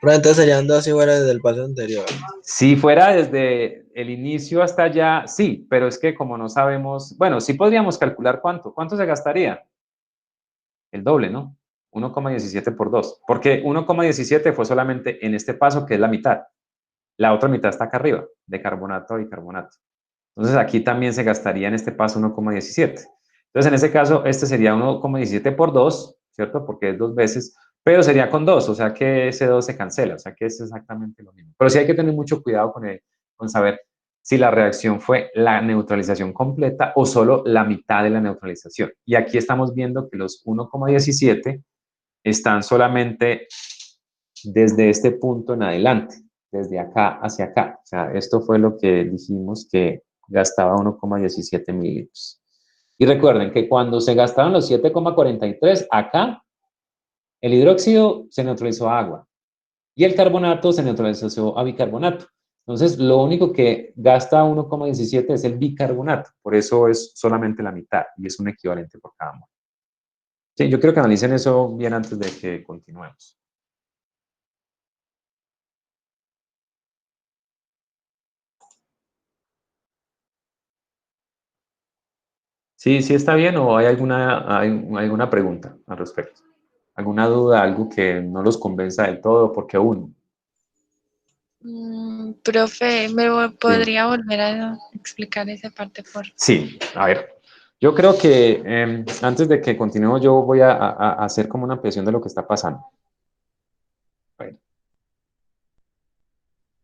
Pero entonces serían dos iguales desde el paso anterior. Si fuera desde el inicio hasta allá, sí, pero es que como no sabemos, bueno, sí podríamos calcular cuánto se gastaría. El doble, ¿no? 1,17 por 2, porque 1,17 fue solamente en este paso, que es la mitad. La otra mitad está acá arriba, de carbonato a bicarbonato. Entonces aquí también se gastaría en este paso 1,17. Entonces en ese caso, este sería 1,17 por 2, ¿cierto? Porque es dos veces, pero sería con 2, o sea que ese 2 se cancela, o sea que es exactamente lo mismo. Pero sí hay que tener mucho cuidado con saber si la reacción fue la neutralización completa o solo la mitad de la neutralización. Y aquí estamos viendo que los 1,17 están solamente desde este punto en adelante, desde acá hacia acá. O sea, esto fue lo que dijimos que gastaba 1,17 mililitros. Y recuerden que cuando se gastaron los 7,43, acá el hidróxido se neutralizó a agua y el carbonato se neutralizó a bicarbonato. Entonces, lo único que gasta 1,17 es el bicarbonato. Por eso es solamente la mitad y es un equivalente por cada mol. Sí, yo creo que analicen eso bien antes de que continuemos. Sí, sí está bien o hay alguna pregunta al respecto. ¿Alguna duda, algo que no los convenza del todo? Porque uno. Profe, podría volver a explicar esa parte por... Sí, a ver. Yo creo que antes de que continuemos, yo voy a hacer como una ampliación de lo que está pasando. A ver.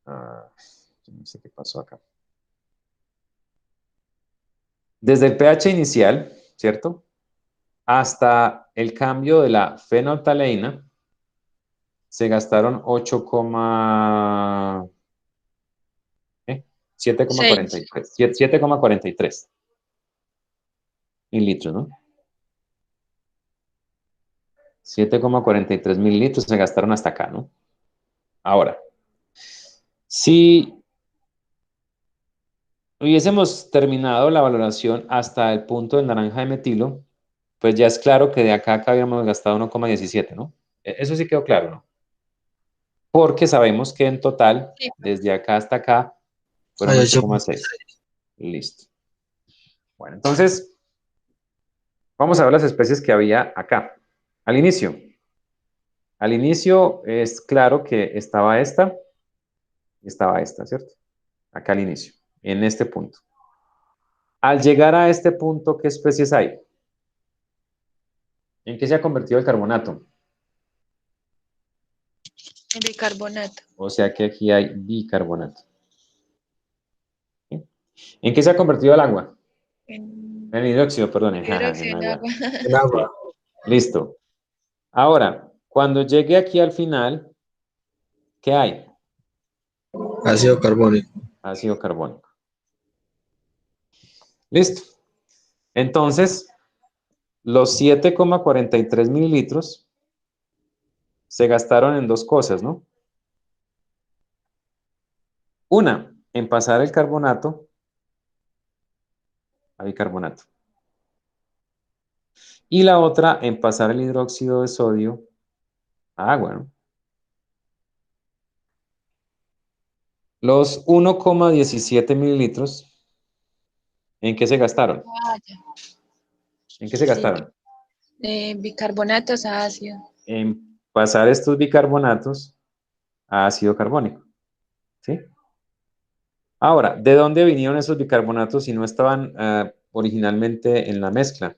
Yo no sé qué pasó acá. Desde el pH inicial, ¿cierto? Hasta el cambio de la fenolftaleína, se gastaron 7,43 mililitros, ¿no? 7,43 mililitros se gastaron hasta acá, ¿no? Ahora, si hubiésemos terminado la valoración hasta el punto del naranja de metilo, pues ya es claro que de acá a acá habíamos gastado 1,17, ¿no? Eso sí quedó claro, ¿no? Porque sabemos que en total, Sí, desde acá hasta acá, fueron Hay 8,6. Listo. Bueno, entonces, vamos a ver las especies que había acá. Al inicio. Al inicio es claro que estaba esta y estaba esta, ¿cierto? Acá al inicio, en este punto. Al llegar a este punto, ¿qué especies hay? ¿En qué se ha convertido el carbonato? en bicarbonato. O sea que aquí hay bicarbonato. ¿Sí? ¿En qué se ha convertido el agua? En En hidróxido, perdón, en hidróxido en agua. agua. en agua. Listo. Ahora, cuando llegue aquí al final, ¿qué hay? Ácido carbónico. Ácido carbónico. Listo. Entonces, los 7,43 mililitros se gastaron en dos cosas, ¿no? Una, en pasar el carbonato a bicarbonato. Y la otra, en pasar el hidróxido de sodio a agua, ¿no? Los 1,17 mililitros, ¿en qué se gastaron? Ah, ya. ¿En qué se Sí, gastaron? bicarbonatos a ácido. En pasar estos bicarbonatos a ácido carbónico, ¿sí? Ahora, ¿de dónde vinieron esos bicarbonatos si no estaban originalmente en la mezcla?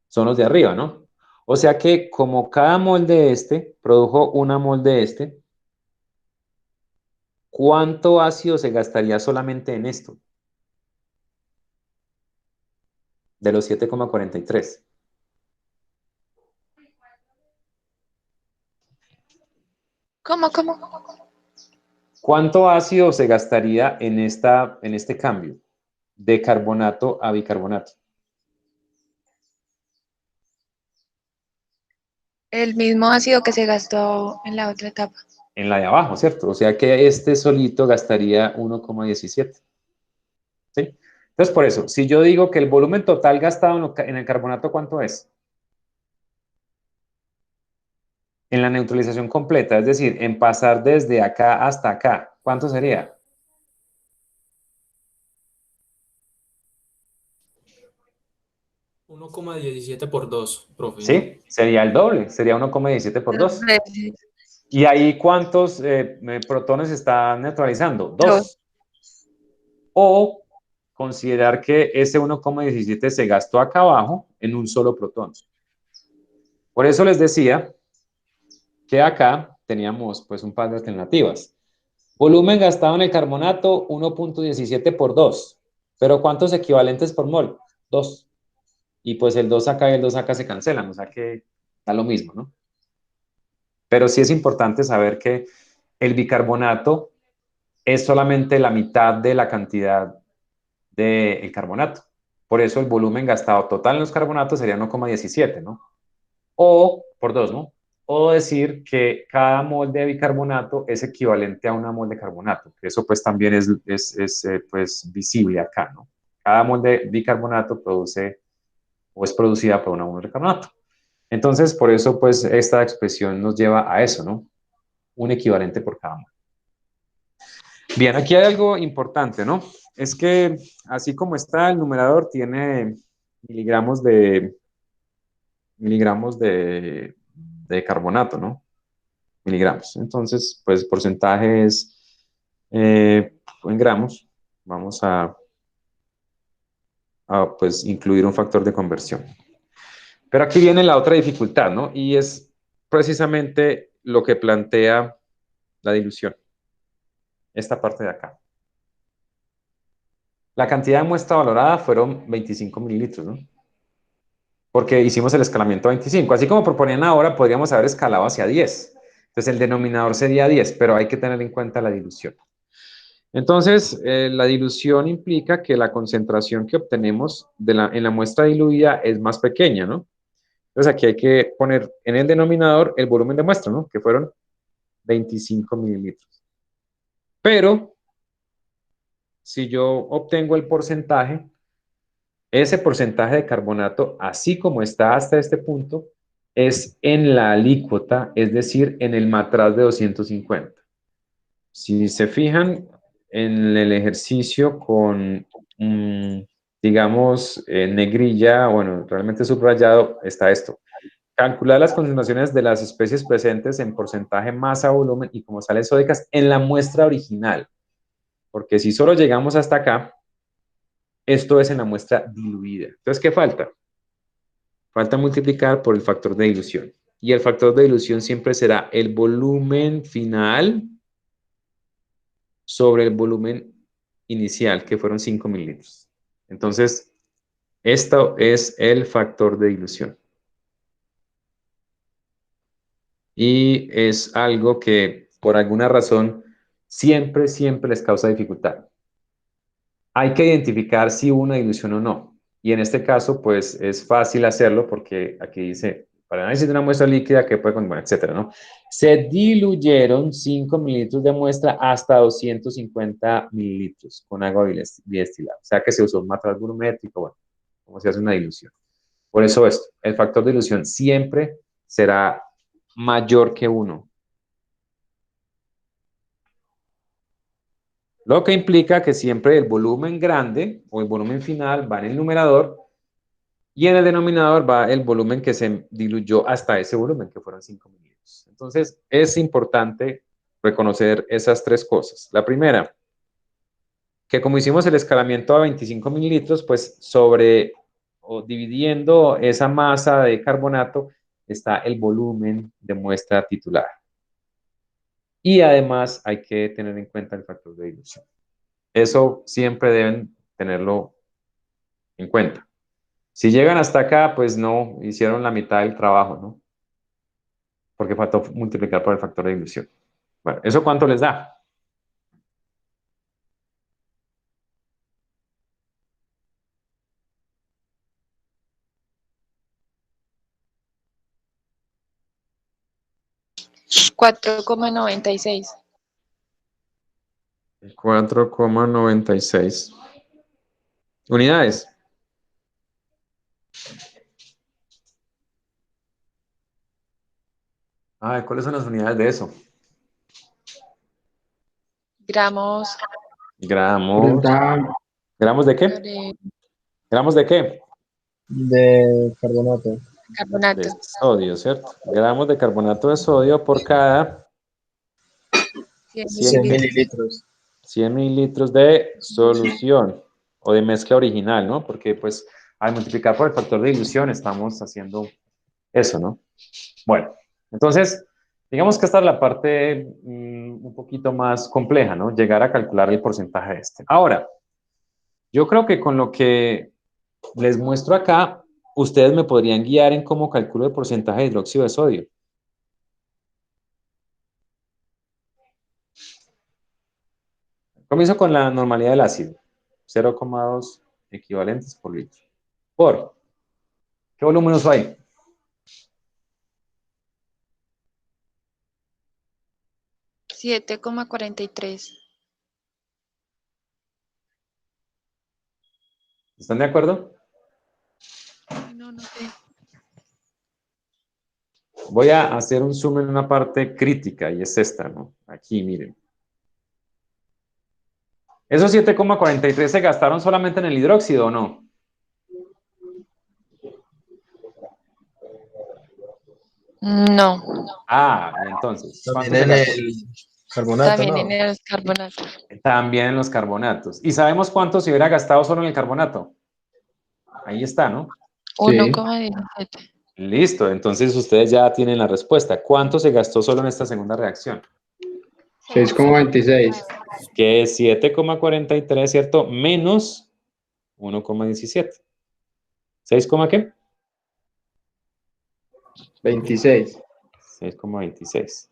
Son los de arriba, ¿no? O sea que como cada molde este produjo una molde este, ¿cuánto ácido se gastaría solamente en esto? De los 7,43. ¿Cómo? ¿Cuánto ácido se gastaría en este cambio de carbonato a bicarbonato? El mismo ácido que se gastó en la otra etapa. En la de abajo, ¿cierto? O sea que este solito gastaría 1,17. ¿Sí? Entonces, por eso, si yo digo que el volumen total gastado en el carbonato, ¿cuánto es? En la neutralización completa, es decir, en pasar desde acá hasta acá, ¿cuánto sería? 1,17 por 2, profe, ¿no? ¿Sí? Sería el doble, sería 1,17 por 2. 2 veces. ¿Y ahí cuántos protones está neutralizando? 2. 2. O considerar que ese 1,17 se gastó acá abajo en un solo protón. Por eso les decía que acá teníamos pues un par de alternativas. Volumen gastado en el carbonato, 1,17 por 2. Pero ¿cuántos equivalentes por mol? 2. Y pues el 2 acá y el 2 acá se cancelan, o sea que da lo mismo, ¿no? Pero sí es importante saber que el bicarbonato es solamente la mitad de la cantidad del carbonato. Por eso el volumen gastado total en los carbonatos sería 1,17, ¿no? O por 2, ¿no? O decir que cada mol de bicarbonato es equivalente a una mol de carbonato, que eso pues también es pues visible acá, ¿no? Cada mol de bicarbonato produce o es producida por una mol de carbonato. Entonces, por eso pues esta expresión nos lleva a eso, ¿no? Un equivalente por cada mol. Bien, aquí hay algo importante, ¿no? Es que así como está el numerador tiene miligramos de miligramos de carbonato, ¿no? Miligramos. Entonces, pues porcentajes en gramos, vamos a pues incluir un factor de conversión. Pero aquí viene la otra dificultad, ¿no? Y es precisamente lo que plantea la dilución. Esta parte de acá. La cantidad de muestra valorada fueron 25 mililitros, ¿no? Porque hicimos el escalamiento a 25. Así como proponían ahora, podríamos haber escalado hacia 10. Entonces el denominador sería 10, pero hay que tener en cuenta la dilución. Entonces, la dilución implica que la concentración que obtenemos en la muestra diluida es más pequeña, ¿no? Entonces aquí hay que poner en el denominador el volumen de muestra, ¿no? Que fueron 25 mililitros. Pero, si yo obtengo el porcentaje, ese porcentaje de carbonato, así como está hasta este punto, es en la alícuota, es decir, en el matraz de 250. Si se fijan en el ejercicio con, digamos, negrilla, bueno, realmente subrayado, está esto. Calcular las concentraciones de las especies presentes en porcentaje masa, volumen y como salen sódicas en la muestra original. Porque si solo llegamos hasta acá, esto es en la muestra diluida. Entonces, ¿qué falta? Falta multiplicar por el factor de dilución. Y el factor de dilución siempre será el volumen final sobre el volumen inicial, que fueron 5 mililitros. Entonces, esto es el factor de dilución. Y es algo que, por alguna razón, siempre les causa dificultad. Hay que identificar si hubo una dilución o no. Y en este caso, pues, es fácil hacerlo porque aquí dice, para análisis de una muestra líquida que puede contener, etcétera, ¿no? Se diluyeron 5 mililitros de muestra hasta 250 mililitros con agua bidestilada. O sea que se usó un matraz volumétrico, bueno, como se hace una dilución. Por eso esto, el factor de dilución siempre será mayor que 1. Lo que implica que siempre el volumen grande o el volumen final va en el numerador y en el denominador va el volumen que se diluyó hasta ese volumen, que fueron 5 mililitros. Entonces, es importante reconocer esas tres cosas. La primera, que como hicimos el escalamiento a 25 mililitros, pues sobre o dividiendo esa masa de carbonato está el volumen de muestra titular. Y además hay que tener en cuenta el factor de dilución. Eso siempre deben tenerlo en cuenta. Si llegan hasta acá, pues no hicieron la mitad del trabajo, ¿no? Porque faltó multiplicar por el factor de dilución. Bueno, ¿eso cuánto les da? $4,96. 4,96 unidades. Ay, ¿cuáles son las unidades de eso? Gramos Gramos. 30 ¿Gramos de qué? sobre ¿Gramos de qué? de carbonato. carbonato. De sodio, ¿cierto? Gramos de carbonato de sodio por cada 100 100 mililitros. mililitros. 100 mililitros de solución o de mezcla original, ¿no? Porque pues al multiplicar por el factor de dilución estamos haciendo eso, ¿no? Bueno, entonces, digamos que esta es la parte un poquito más compleja, ¿no? Llegar a calcular el porcentaje de este. Ahora, yo creo que con lo que les muestro acá, ustedes me podrían guiar en cómo calculo el porcentaje de hidróxido de sodio. Comienzo con la normalidad del ácido, 0,2 equivalentes por litro. ¿Qué volumen uso ahí? $7,43. ¿Están de acuerdo? No sé. Voy a hacer un zoom en una parte crítica y es esta, ¿no? Aquí, miren. ¿Esos 7,43 se gastaron solamente en el hidróxido o no? No, Ah, y entonces, También ¿cuánto se en gastó? el carbonato, también ¿no? en los carbonatos. También en los carbonatos. ¿Y sabemos cuánto se hubiera gastado solo en el carbonato? Ahí está, ¿no? Sí. 1,17. Listo, entonces ustedes ya tienen la respuesta. ¿Cuánto se gastó solo en esta segunda reacción? 6,26. Que es 7,43, ¿cierto? Menos 1,17. ¿6, qué? 26. 6,26.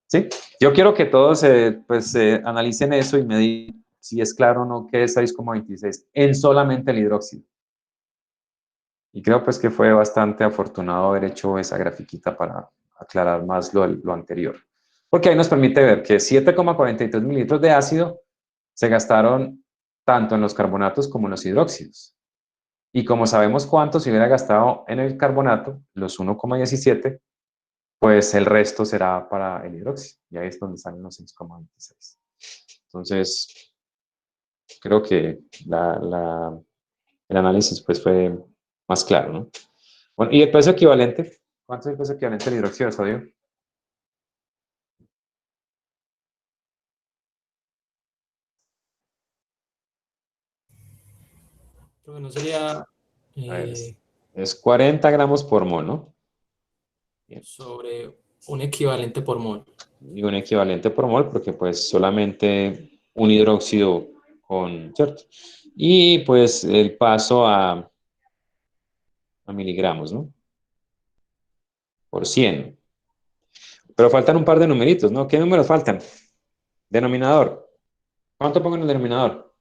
¿Sí? Yo quiero que todos analicen eso y me digan si es claro o no que es 6,26 en solamente el hidróxido. Y creo pues que fue bastante afortunado haber hecho esa grafiquita para aclarar más lo anterior. Porque ahí nos permite ver que 7,43 mililitros de ácido se gastaron tanto en los carbonatos como en los hidróxidos. Y como sabemos cuánto se hubiera gastado en el carbonato, los 1,17, pues el resto será para el hidróxido. Y ahí es donde salen los 6,26. Entonces, creo que el análisis pues fue más claro, ¿no? Bueno, ¿y el peso equivalente? ¿Cuánto es el peso equivalente al hidróxido de sodio? Creo que no sería A ver, eh, es 40 gramos por mol, ¿no? Bien. sobre un equivalente por mol. Y un equivalente por mol porque pues solamente un hidróxido con, ¿cierto? Y pues el paso a miligramos, ¿no? Por 100. Pero faltan un par de numeritos, ¿no? ¿Qué números faltan? Denominador. ¿Cuánto pongo en el denominador?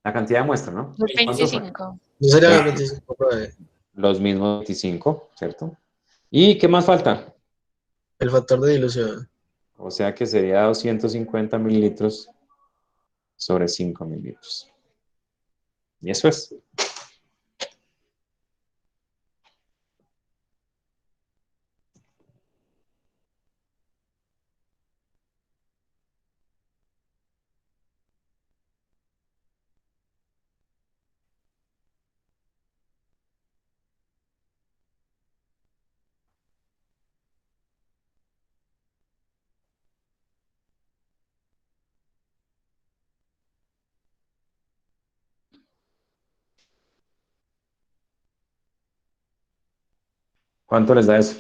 La cantidad de muestra, ¿no? Los ¿Cuánto fue? 25. No sería los 20. 25 por ahí. Los mismos 25, ¿cierto? ¿Y qué más falta? El factor de dilución. O sea que sería 250 mililitros sobre 5 mililitros. Y eso es. ¿Cuánto les da eso?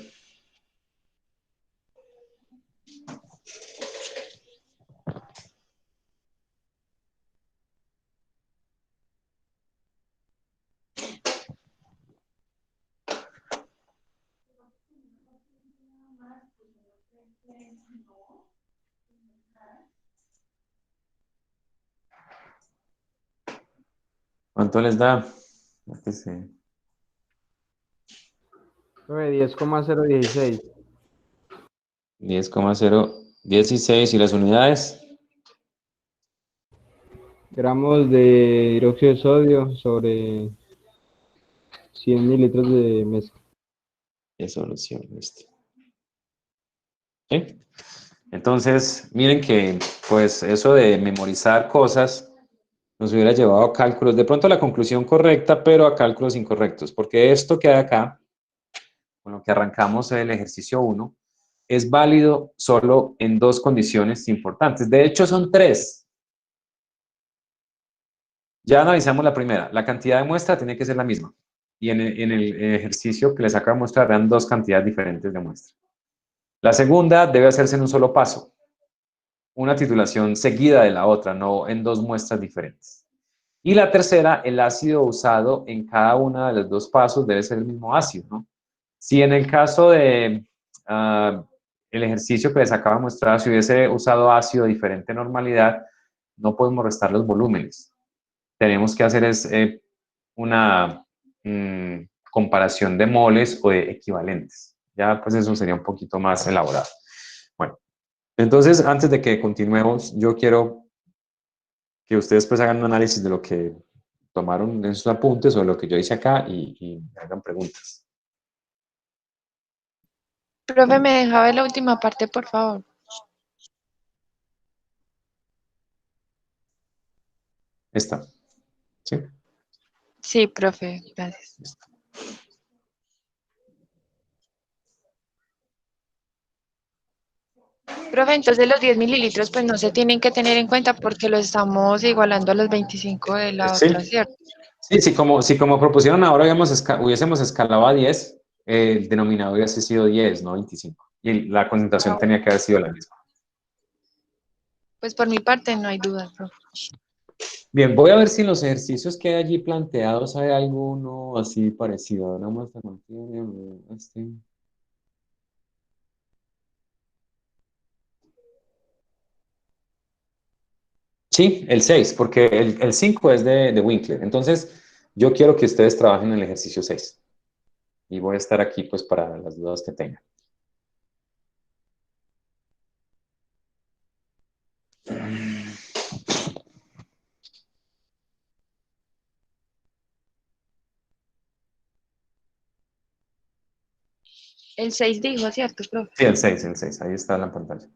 ¿Cuánto les da? Yo qué sé. 10,016 10,016 y las unidades. gramos de hidróxido de sodio sobre 100 mililitros de mezcla. De solución. Listo. ¿Sí? Entonces, miren que pues eso de memorizar cosas nos hubiera llevado a cálculos, de pronto a la conclusión correcta, pero a cálculos incorrectos, porque esto que hay acá, con lo que arrancamos el ejercicio 1, es válido solo en dos condiciones importantes. De hecho, son tres. Ya analizamos la primera. La cantidad de muestra tiene que ser la misma. Y en el ejercicio que les acabo de mostrar, eran dos cantidades diferentes de muestra. La segunda debe hacerse en un solo paso. Una titulación seguida de la otra, no en dos muestras diferentes. Y la tercera, el ácido usado en cada uno de los dos pasos debe ser el mismo ácido, ¿no? Si en el caso de el ejercicio que les acabo de mostrar, si hubiese usado ácido de diferente normalidad, no podemos restar los volúmenes. Tenemos que hacer una comparación de moles o de equivalentes. Ya pues eso sería un poquito más elaborado. Bueno, entonces antes de que continuemos, yo quiero que ustedes pues hagan un análisis de lo que tomaron en sus apuntes o de lo que yo hice acá y me hagan preguntas. Profe, ¿me deja ver la última parte, por favor? Esta, ¿sí? Sí, profe, gracias. Profe, entonces los 10 mililitros pues no se tienen que tener en cuenta porque lo estamos igualando a los 25 de la Sí, otra, ¿cierto? sí, si como propusieron ahora hubiésemos escalado a 10, el denominador hubiese sido 10, no 25. Y la concentración tenía que haber sido la misma. Pues por mi parte no hay duda, profe. Bien, voy a ver si en los ejercicios que hay allí planteados hay alguno así parecido. Nada más la materia, este. Sí, el 6, porque el 5 es de Winkler. Entonces, yo quiero que ustedes trabajen en el ejercicio 6. Y voy a estar aquí pues para las dudas que tengan. El 6 dijo, ¿cierto, profe? Sí, el seis. Ahí está en la pantalla.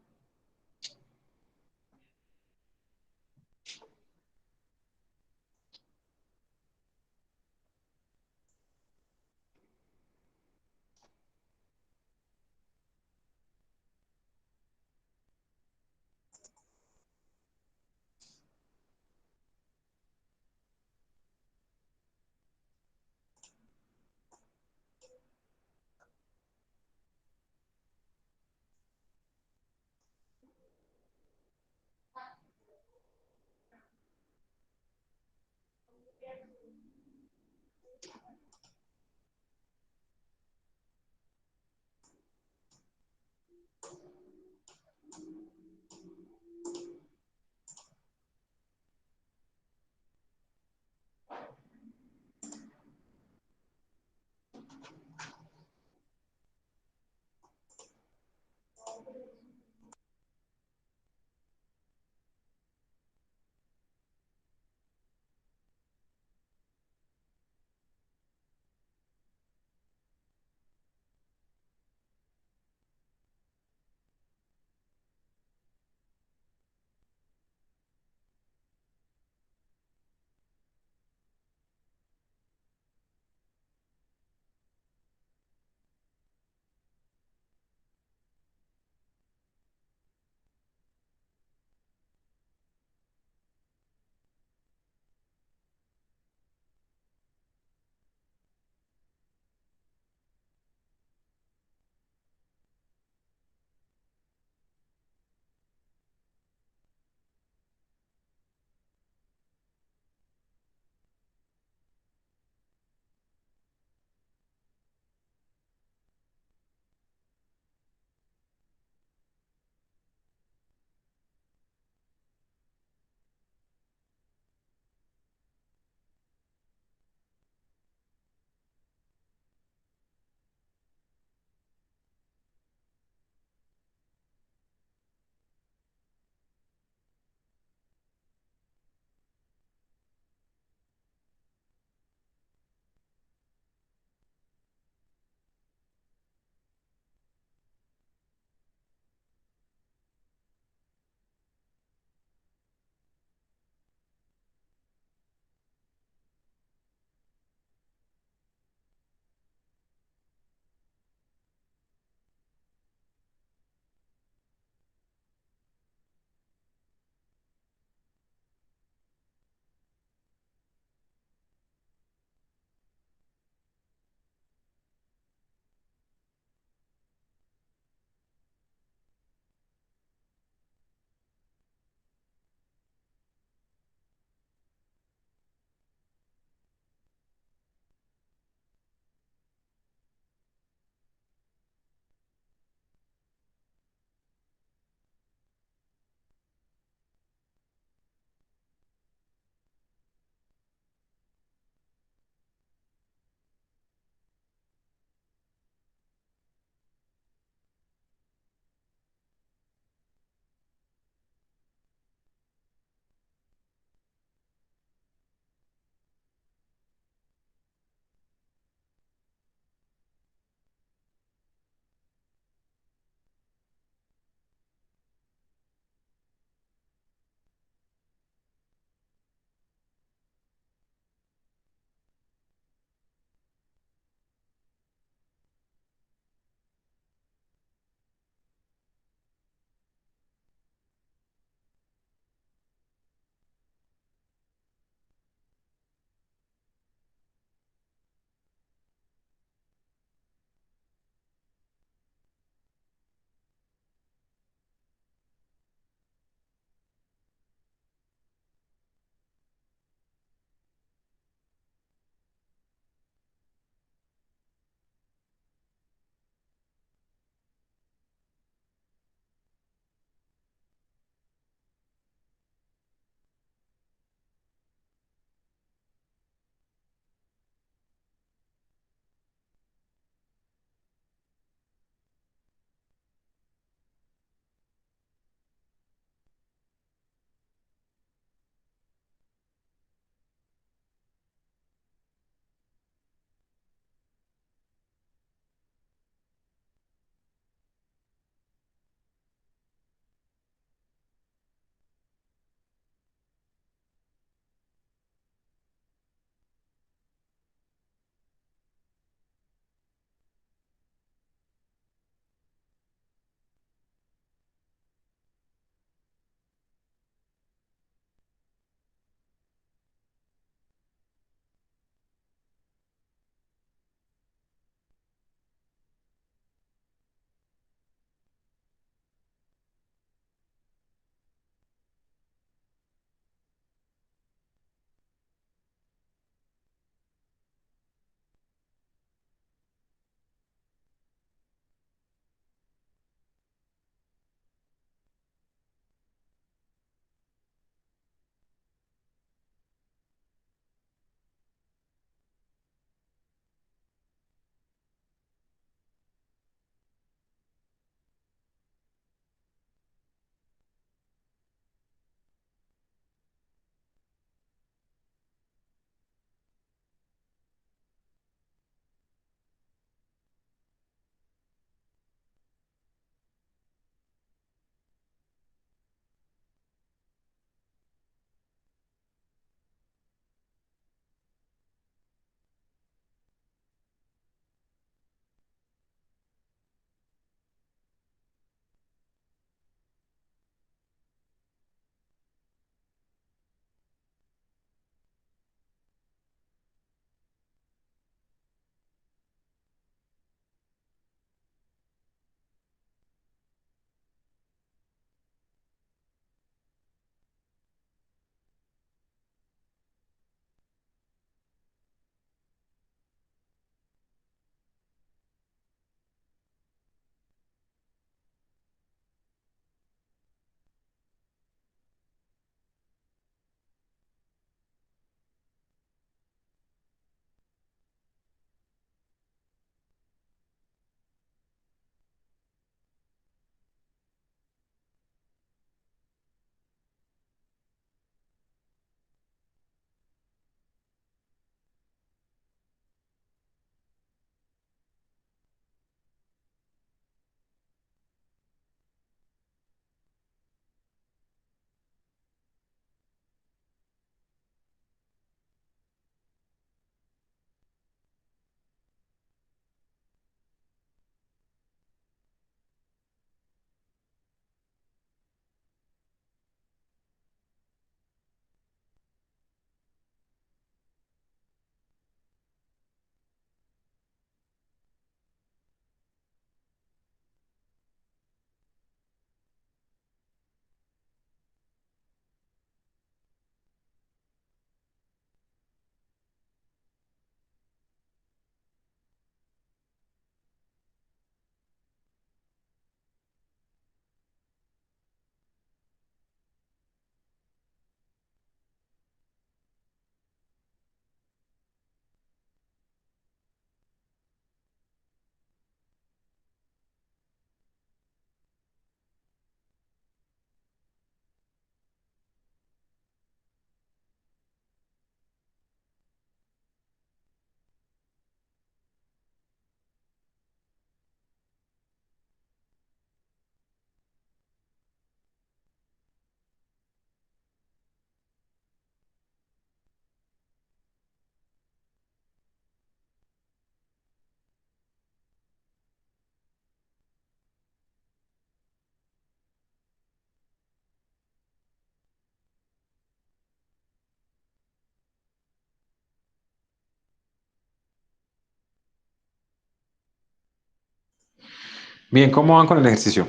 Bien, ¿cómo van con el ejercicio?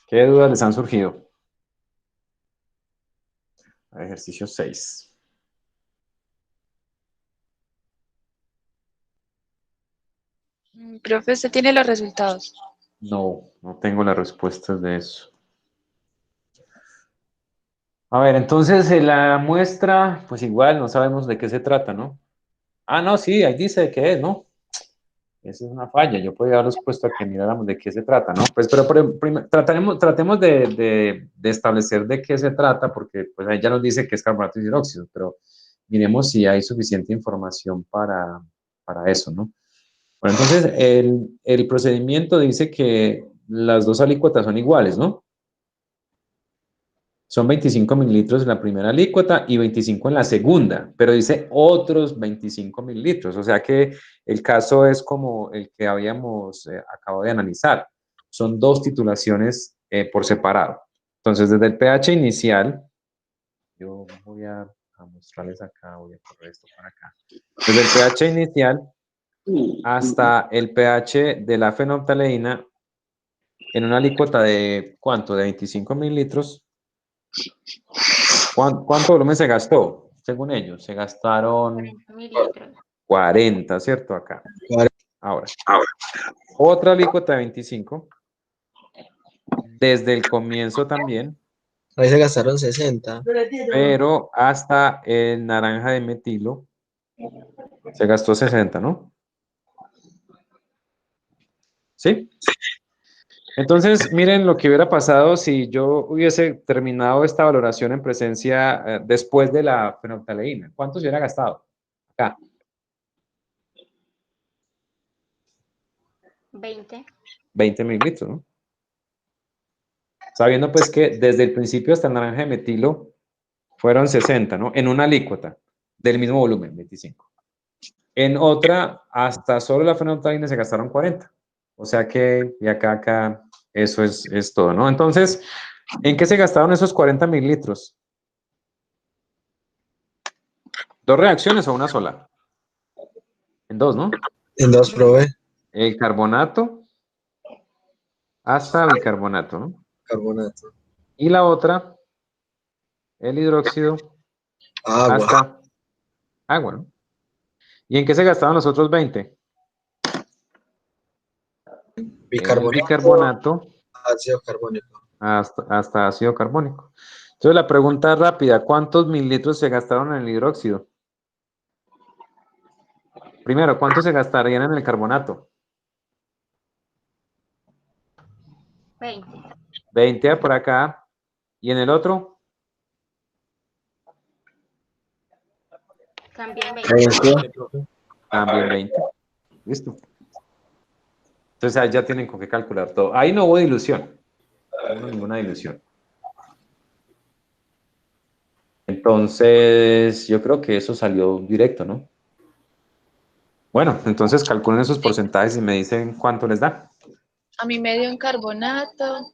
¿Qué dudas les han surgido? Ejercicio 6. Profe, usted tiene los resultados. No, no tengo las respuestas de eso. A ver, entonces la muestra, pues igual no sabemos de qué se trata, ¿no? Ah, no, sí, ahí dice de qué es, ¿no? Esa es una falla. Yo podría haberlos puesto a que miráramos de qué se trata, ¿no? Pues, pero tratemos de establecer de qué se trata, porque pues ahí ya nos dice que es carbonato y hidróxido, pero miremos si hay suficiente información para eso, ¿no? Bueno, entonces el procedimiento dice que las dos alícuotas son iguales, ¿no? Son 25 mililitros en la primera alícuota y 25 en la segunda, pero dice otros 25 mililitros, o sea que el caso es como el que habíamos acabado de analizar. Son dos titulaciones por separado. Entonces, desde el pH inicial, yo voy a mostrarles acá, voy a correr esto para acá. Desde el pH inicial hasta el pH de la fenolftaleína en una alícuota de, ¿cuánto? De 25 mililitros. ¿Cuánto volumen se gastó? Según ellos, se gastaron 40 mililitros. 40, ¿cierto? Acá. Ahora, otra alícuota de 25. Desde el comienzo también, Ahí se gastaron 60. pero hasta el naranja de metilo se gastó 60, ¿no? ¿Sí? Entonces, miren lo que hubiera pasado si yo hubiese terminado esta valoración en presencia después de la fenolftaleína. ¿Cuánto se hubiera gastado? Acá. 20. 20 mililitros, ¿no? Sabiendo pues que desde el principio hasta el naranja de metilo fueron 60, ¿no? En una alícuota del mismo volumen, 25. En otra, hasta solo la fenolftaleína se gastaron 40. O sea que, y acá, eso es todo, ¿no? Entonces, ¿en qué se gastaron esos 40 mililitros? ¿Dos reacciones o una sola? En dos, ¿no? En dos probé El carbonato hasta bicarbonato, ¿no? carbonato. Y la otra, el hidróxido Agua. hasta agua, ¿no? ¿Y en qué se gastaban los otros 20? El Bicarbonato. bicarbonato Ácido carbónico. hasta ácido carbónico. Entonces, la pregunta rápida, ¿cuántos mililitros se gastaron en el hidróxido? Primero, ¿cuántos se gastarían en el carbonato? 20. 20 por acá. ¿Y en el otro? También 20. 20. También 20. Listo. Entonces, ahí ya tienen con qué calcular todo. Ahí no hubo dilución. No hubo ninguna dilución. Entonces, yo creo que eso salió directo, ¿no? Bueno, entonces calculen esos porcentajes y me dicen cuánto les da. A mí me dio en carbonato,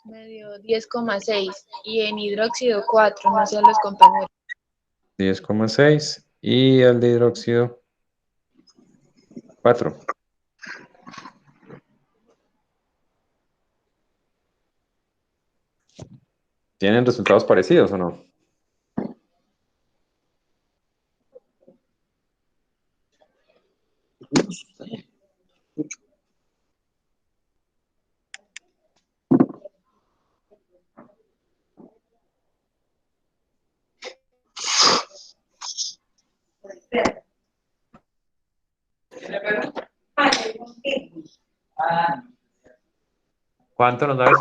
me dio 10,6 y en hidróxido 4, no sé a los compañeros. 10,6 y el de hidróxido 4. ¿Tienen resultados parecidos o no? ¿Cuánto nos da eso?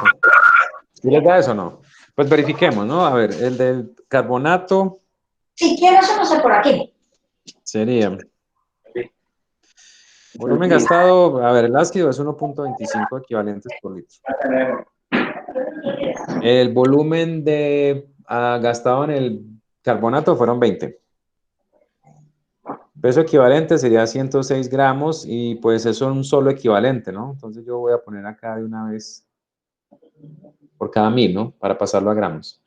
¿Sí les da eso o no? Pues verifiquemos, ¿no? A ver, el del carbonato Si quieres, no sé por aquí. sería volumen gastado, a ver, el ácido es 1.25 equivalentes por litro. El volumen gastado en el carbonato fueron 20. Peso equivalente sería 106 gramos y pues eso es un solo equivalente, ¿no? Entonces yo voy a poner acá de una vez por cada 1000, ¿no? Para pasarlo a gramos.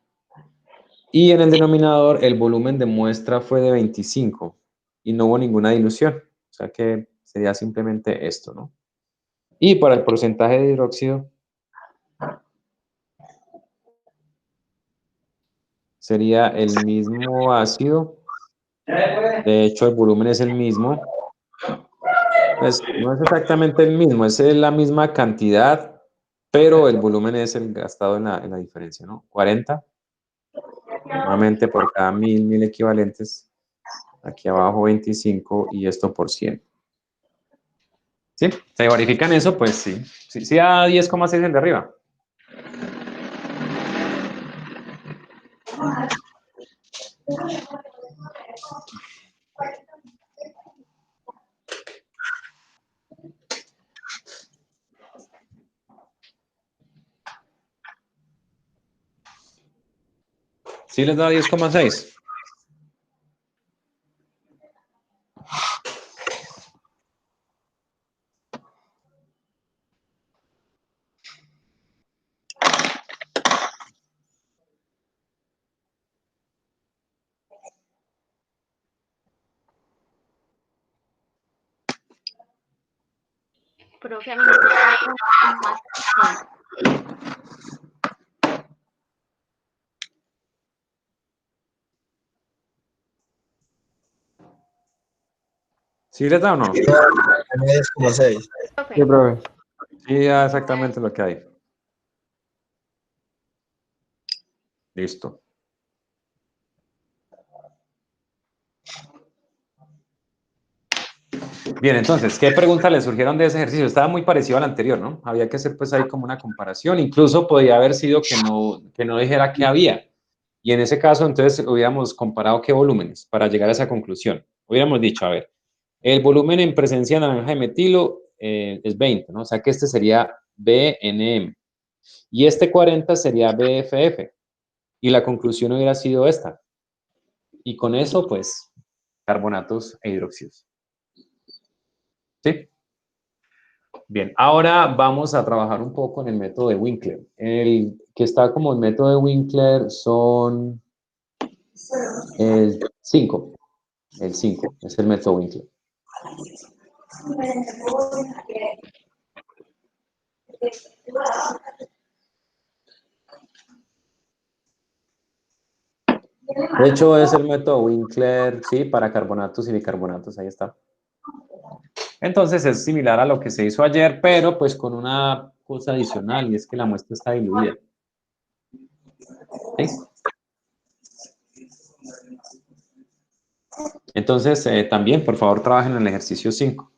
Y en el denominador el volumen de muestra fue de 25 y no hubo ninguna dilución. O sea que sería simplemente esto, ¿no? Y para el porcentaje de hidróxido sería el mismo ácido. De hecho, el volumen es el mismo. Pues no es exactamente el mismo, es la misma cantidad, pero el volumen es el gastado en la diferencia, ¿no? 40, nuevamente por cada 1000 equivalentes. Aquí abajo 25 y esto por 100. ¿Sí? ¿Se verifican eso? Pues sí. Sí, a 10,6 el de arriba. ¿Sí les da 10,6? Profe, a mí me da un más 6. ¿Sí les da o no? 10,6. Sí, Profe, profe. Sí, da exactamente lo que hay. Listo. Bien, entonces, ¿qué preguntas le surgieron de ese ejercicio? Estaba muy parecido al anterior, ¿no? Había que hacer pues ahí como una comparación. Incluso podía haber sido que no dijera qué había. Y en ese caso, entonces, hubiéramos comparado qué volúmenes para llegar a esa conclusión. Hubiéramos dicho, a ver, el volumen en presencia de naranja de metilo es 20, ¿no? O sea que este sería BNM. Y este 40 sería BFF. Y la conclusión hubiera sido esta. Y con eso, pues, carbonatos e hidróxidos. ¿Sí? Bien, ahora vamos a trabajar un poco en el método de Winkler. El que está como el método de Winkler son el 5. El 5 es el método Winkler. De hecho, es el método Winkler, sí, para carbonatos y bicarbonatos, ahí está. Entonces es similar a lo que se hizo ayer, pero pues con una cosa adicional, y es que la muestra está diluida. ¿Sí? Entonces, también, por favor, trabajen en el ejercicio 5.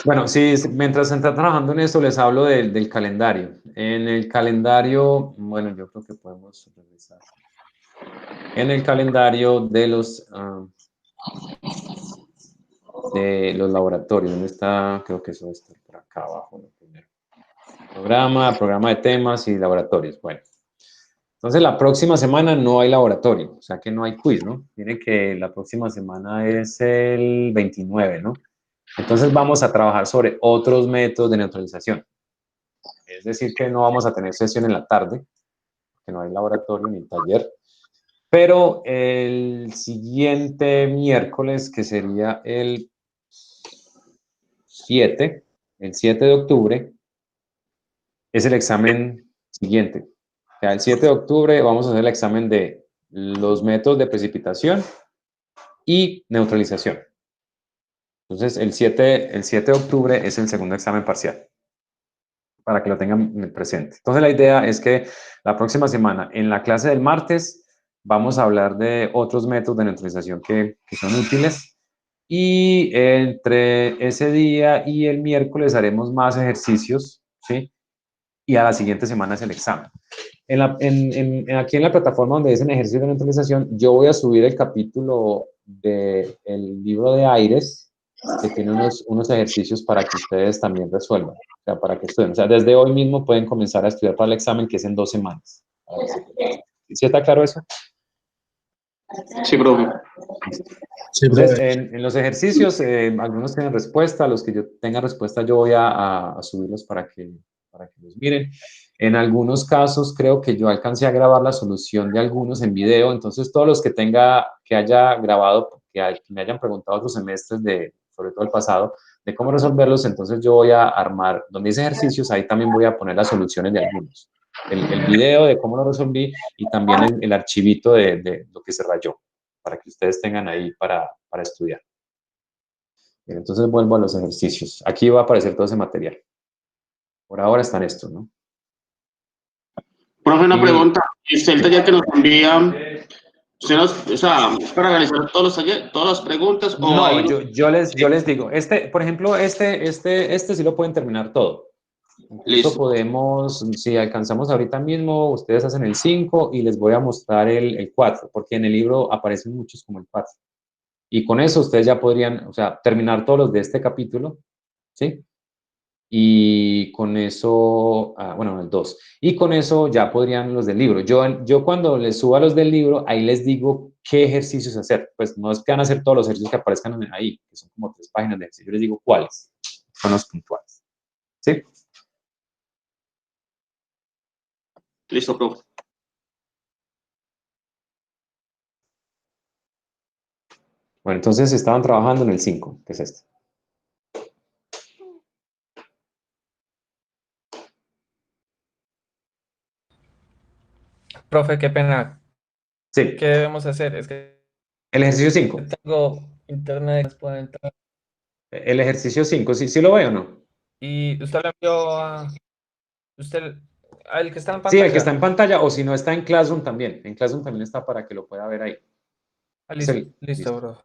Bueno, sí, mientras se está trabajando en esto, les hablo del calendario. En el calendario, bueno, yo creo que podemos revisar. En el calendario de los laboratorios, ¿dónde está? Creo que eso está por acá abajo. ¿No? Primero. Programa de temas y laboratorios. Bueno, entonces la próxima semana no hay laboratorio, o sea que no hay quiz, ¿no? Miren que la próxima semana es el 29, ¿no? Entonces vamos a trabajar sobre otros métodos de neutralización. Es decir, que no vamos a tener sesión en la tarde, que no hay laboratorio ni taller. Pero el siguiente miércoles, que sería el 7 de octubre, es el examen siguiente. O sea, el 7 de octubre vamos a hacer el examen de los métodos de precipitación y neutralización. Entonces, el 7 de octubre es el segundo examen parcial, para que lo tengan presente. Entonces, la idea es que la próxima semana, en la clase del martes, vamos a hablar de otros métodos de neutralización que son útiles. Y entre ese día y el miércoles haremos más ejercicios, ¿sí? Y a la siguiente semana es el examen. Aquí en la plataforma donde dicen ejercicio de neutralización, yo voy a subir el capítulo del libro de Aires, que tiene unos ejercicios para que ustedes también resuelvan, o sea, para que estudien. O sea, desde hoy mismo pueden comenzar a estudiar para el examen, que es en 2 semanas. ¿Sí está claro eso? Sí, profe. Sí, Entonces, profe. en los ejercicios, algunos tienen respuesta, los que yo tenga respuesta yo voy a subirlos para que los miren. En algunos casos creo que yo alcancé a grabar la solución de algunos en video, entonces todos los que haya grabado, que me hayan preguntado otros semestres, sobre todo el pasado, de cómo resolverlos, entonces yo voy a armar, donde hice ejercicios, ahí también voy a poner las soluciones de algunos. El video de cómo lo resolví y también el archivito de lo que se rayó para que ustedes tengan ahí para estudiar. Bien, entonces vuelvo a los ejercicios. Aquí va a aparecer todo ese material. Por ahora están estos, ¿no? Profe, una Y pregunta. El sí. taller que nos envía, usted o sea, ¿es para realizar todos los talleres, todas las preguntas o hay No, unos? yo les digo, por ejemplo, este sí lo pueden terminar todo. Incluso Listo. podemos, si alcanzamos ahorita mismo, ustedes hacen el 5 y les voy a mostrar el 4, porque en el libro aparecen muchos como el 4. Y con eso ustedes ya podrían, o sea, terminar todos los de este capítulo, ¿sí? Y con eso, bueno, el 2. Y con eso ya podrían los del libro. Yo cuando les suba los del libro, ahí les digo qué ejercicios hacer. Pues no es que van a hacer todos los ejercicios que aparezcan ahí, que son como 3 páginas de ejercicio. Yo les digo cuáles son los puntuales. ¿Sí? Listo, profe. Bueno, entonces estaban trabajando en el 5, que es este. Profe, qué pena. ¿Qué Sí, debemos hacer? Es que el ejercicio 5. tengo internet, no puedo entrar. El ejercicio 5, ¿sí, sí lo veo o no? Y usted lo envió a usted, al que está en Sí, el que está pantalla. en pantalla, o si no está en Classroom también. En Classroom también está para que lo pueda ver ahí. Ah, Es listo, el, listo, listo. bro.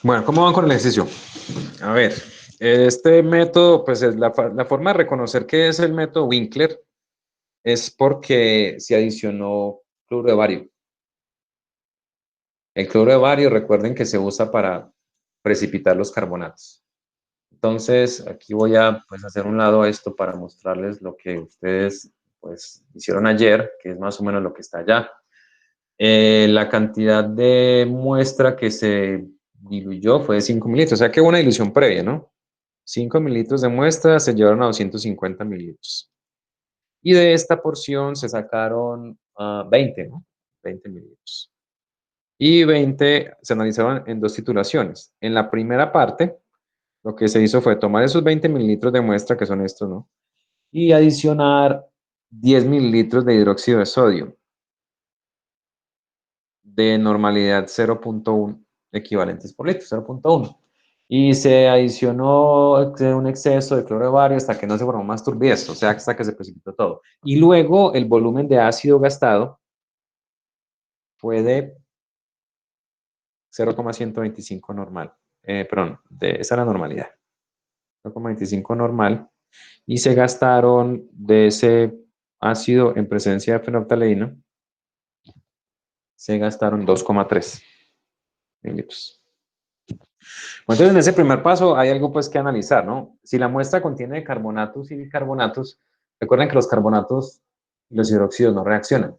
Bueno, ¿cómo van con el ejercicio? A ver, este método, pues es la forma de reconocer que es el método Winkler es porque se adicionó cloruro de bario. El cloruro de bario, recuerden que se usa para precipitar los carbonatos. Entonces, aquí voy a pues, hacer un lado esto para mostrarles lo que ustedes pues, hicieron ayer, que es más o menos lo que está allá. La cantidad de muestra que se diluyó fue de 5 mililitros, o sea que hubo una dilución previa, ¿no? 5 mililitros de muestra se llevaron a 250 mililitros. Y de esta porción se sacaron 20, ¿no? 20 mililitros. Y 20 se analizaron en dos titulaciones. En la primera parte, lo que se hizo fue tomar esos 20 mililitros de muestra, que son estos, ¿no? Y adicionar 10 mililitros de hidróxido de sodio de normalidad 0.1 equivalentes por litro, 0.1. Y se adicionó un exceso de cloro de bario hasta que no se formó más turbidez, o sea, hasta que se precipitó todo. Y luego el volumen de ácido gastado fue de 0,125 normal. Perdón, esa es la normalidad. 0,25 normal. Y se gastaron de ese ácido en presencia de fenolftaleína, se gastaron 2,3 mililitros. Bueno, entonces, en ese primer paso hay algo pues que analizar, ¿no? Si la muestra contiene carbonatos y bicarbonatos, recuerden que los carbonatos y los hidróxidos no reaccionan,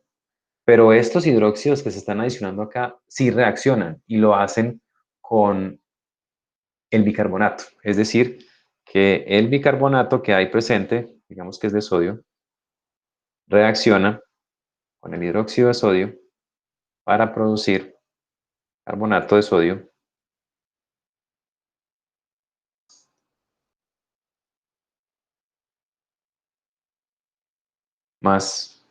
pero estos hidróxidos que se están adicionando acá sí reaccionan y lo hacen con el bicarbonato, es decir, que el bicarbonato que hay presente, digamos que es de sodio, reacciona con el hidróxido de sodio para producir carbonato de sodio más,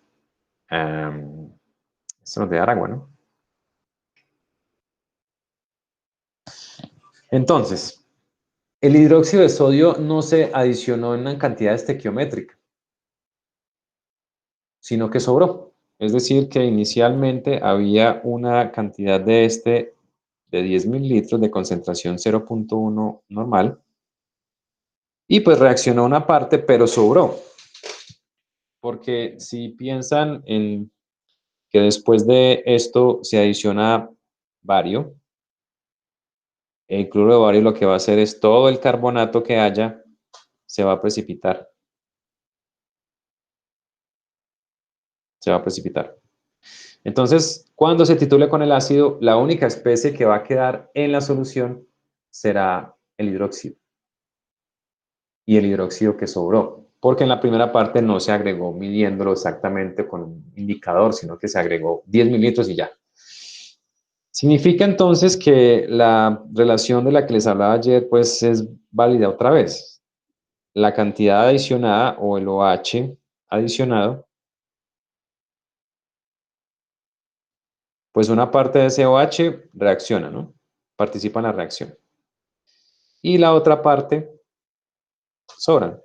esto nos da agua, ¿no? Entonces, el hidróxido de sodio no se adicionó en una cantidad estequiométrica, sino que sobró. Es decir, que inicialmente había una cantidad de 10 mililitros de concentración 0.1 normal y pues reaccionó una parte, pero sobró. Porque si piensan en que después de esto se adiciona bario, el cloruro de bario lo que va a hacer es todo el carbonato que haya se va a precipitar. Se va a precipitar. Entonces, cuando se titule con el ácido, la única especie que va a quedar en la solución será el hidróxido. Y el hidróxido que sobró. Porque en la primera parte no se agregó midiéndolo exactamente con un indicador, sino que se agregó 10 mililitros y ya. Significa entonces que la relación de la que les hablaba ayer, pues es válida otra vez. La cantidad adicionada o el OH adicionado, pues una parte de ese OH reacciona, ¿no? Participa en la reacción. Y la otra parte sobra.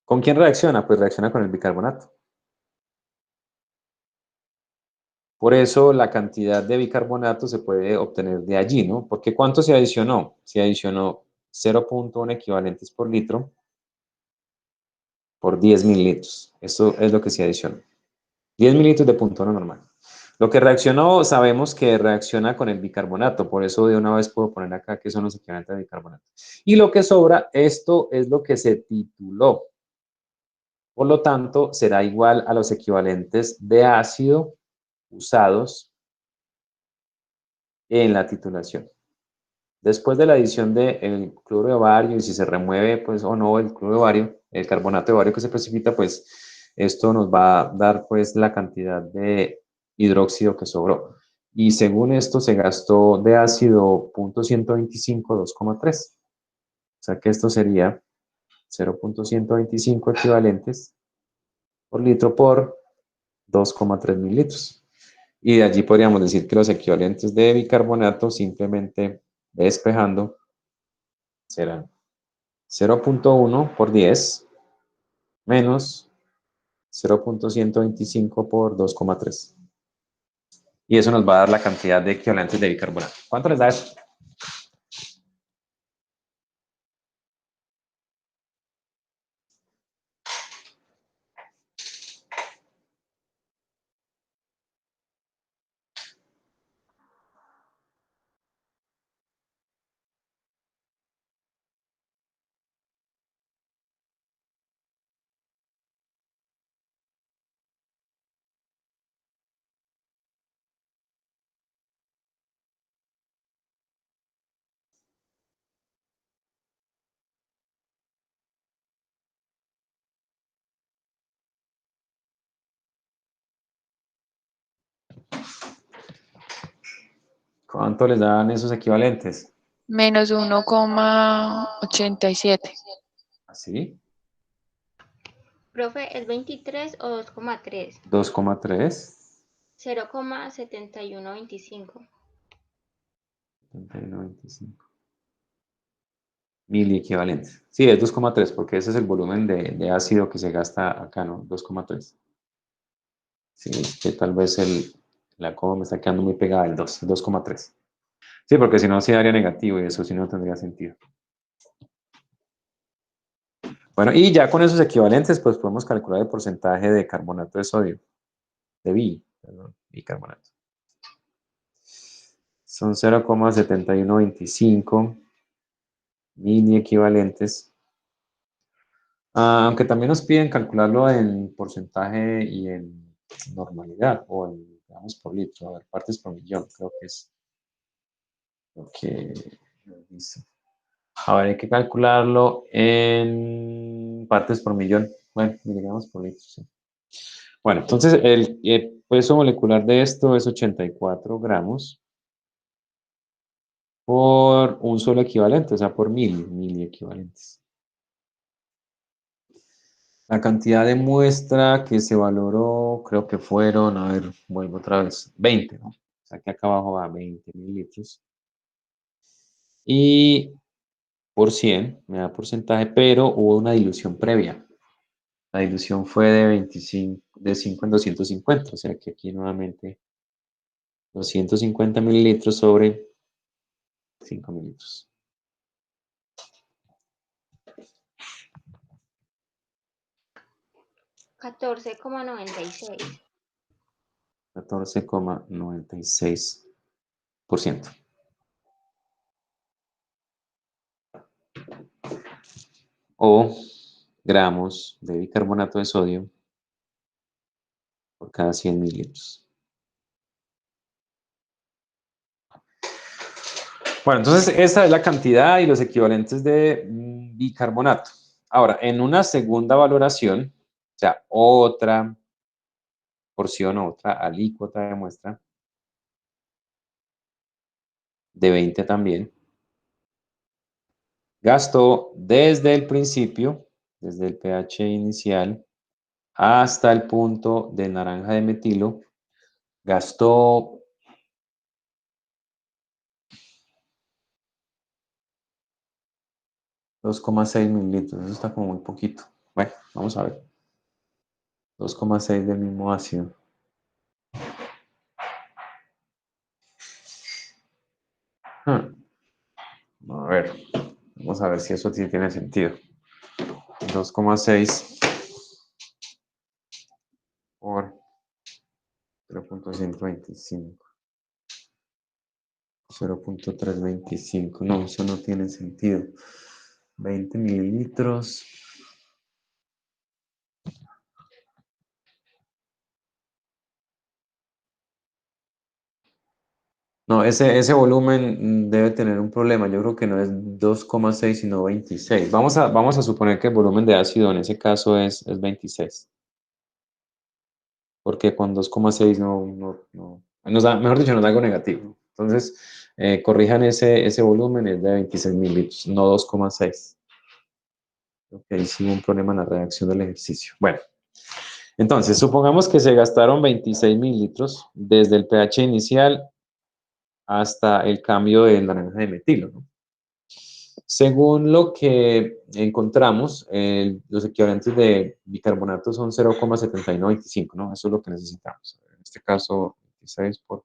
¿Con quién reacciona? Pues reacciona con el bicarbonato. Por eso la cantidad de bicarbonato se puede obtener de allí, ¿no? Porque ¿cuánto se adicionó? Se adicionó 0.1 equivalentes por litro por 10 mililitros. Eso es lo que se adicionó. 10 mililitros de punto no normal. Lo que reaccionó, sabemos que reacciona con el bicarbonato, por eso de una vez puedo poner acá que son los equivalentes de bicarbonato. Y lo que sobra, esto es lo que se tituló. Por lo tanto, será igual a los equivalentes de ácido usados en la titulación. Después de la adición del cloruro de bario, y si se remueve pues, o no el cloruro de bario, el carbonato de bario que se precipita, pues esto nos va a dar pues la cantidad de hidróxido que sobró. Y según esto se gastó de ácido 0.125, 2,3. O sea que esto sería 0.125 equivalentes por litro por 2,3 mililitros. Y de allí podríamos decir que los equivalentes de bicarbonato, simplemente despejando, serán 0.1 por 10 menos 0.125 por 2,3. Y eso nos va a dar la cantidad de equivalentes de bicarbonato. ¿Cuánto les da eso? ¿Cuánto les dan esos equivalentes? Menos 1,87. ¿Así? Profe, ¿es 23 o 2,3? 2,3. 0,7125. 71,25. Mil equivalentes. Sí, es 2,3 porque ese es el volumen de ácido que se gasta acá, ¿no? 2,3. Sí, es que tal vez la coma me está quedando muy pegada el 2, 2,3. Sí, porque si no, sí daría negativo y eso sí no tendría sentido. Bueno, y ya con esos equivalentes, pues podemos calcular el porcentaje de carbonato de sodio, perdón, bicarbonato. Son 0,7125 mini equivalentes. Aunque también nos piden calcularlo en porcentaje y en normalidad, o en, digamos, por litro, a ver, partes por millón, creo que es lo que nos dice. A ver, hay que calcularlo en partes por millón. Bueno, miligramos por litro, sí. Bueno, entonces el peso molecular de esto es 84 gramos por un solo equivalente, o sea, por mil equivalentes. La cantidad de muestra que se valoró, creo que fueron, a ver, vuelvo otra vez, 20, ¿no? O sea, que acá abajo va 20 mililitros. Y por 100 me da porcentaje, pero hubo una dilución previa. La dilución fue de 25, de 5 en 250, o sea que aquí nuevamente 250 mililitros sobre 5 mililitros. 14,96. 14,96%. O gramos de bicarbonato de sodio por cada 100 mililitros. Bueno, entonces esta es la cantidad y los equivalentes de bicarbonato. Ahora, en una segunda valoración, o sea, otra porción o otra alícuota de muestra, de 20 también, gastó desde el principio, desde el pH inicial, hasta el punto de naranja de metilo, gastó 2,6 mililitros. Eso está como muy poquito. Bueno, vamos a ver. 2,6 del mismo ácido. A ver, vamos a ver si eso sí tiene sentido. 2,6 por 0,125. 0,325. No, eso no tiene sentido. 20 mililitros. No, ese volumen debe tener un problema. Yo creo que no es 2,6 sino 26. Vamos a suponer que el volumen de ácido en ese caso es 26. Porque con 2,6 nos da, mejor dicho, nos da algo negativo. Entonces, corrijan ese volumen, es de 26 mililitros, no 2,6. Ok, ahí sí hubo un problema en la redacción del ejercicio. Bueno, entonces, supongamos que se gastaron 26 mililitros desde el pH inicial hasta el cambio de naranja de metilo, ¿no? Según lo que encontramos, los equivalentes de bicarbonato son 0,7125, ¿no? Eso es lo que necesitamos. En este caso, 26 por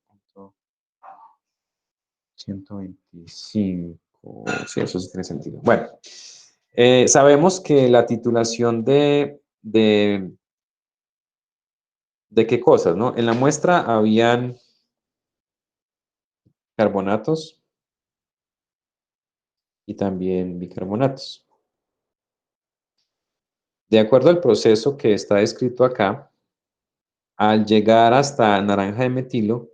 125. Sí, eso sí tiene sentido. Bueno, sabemos que la titulación ¿de qué cosas, no? En la muestra habían carbonatos y también bicarbonatos. De acuerdo al proceso que está descrito acá, al llegar hasta naranja de metilo,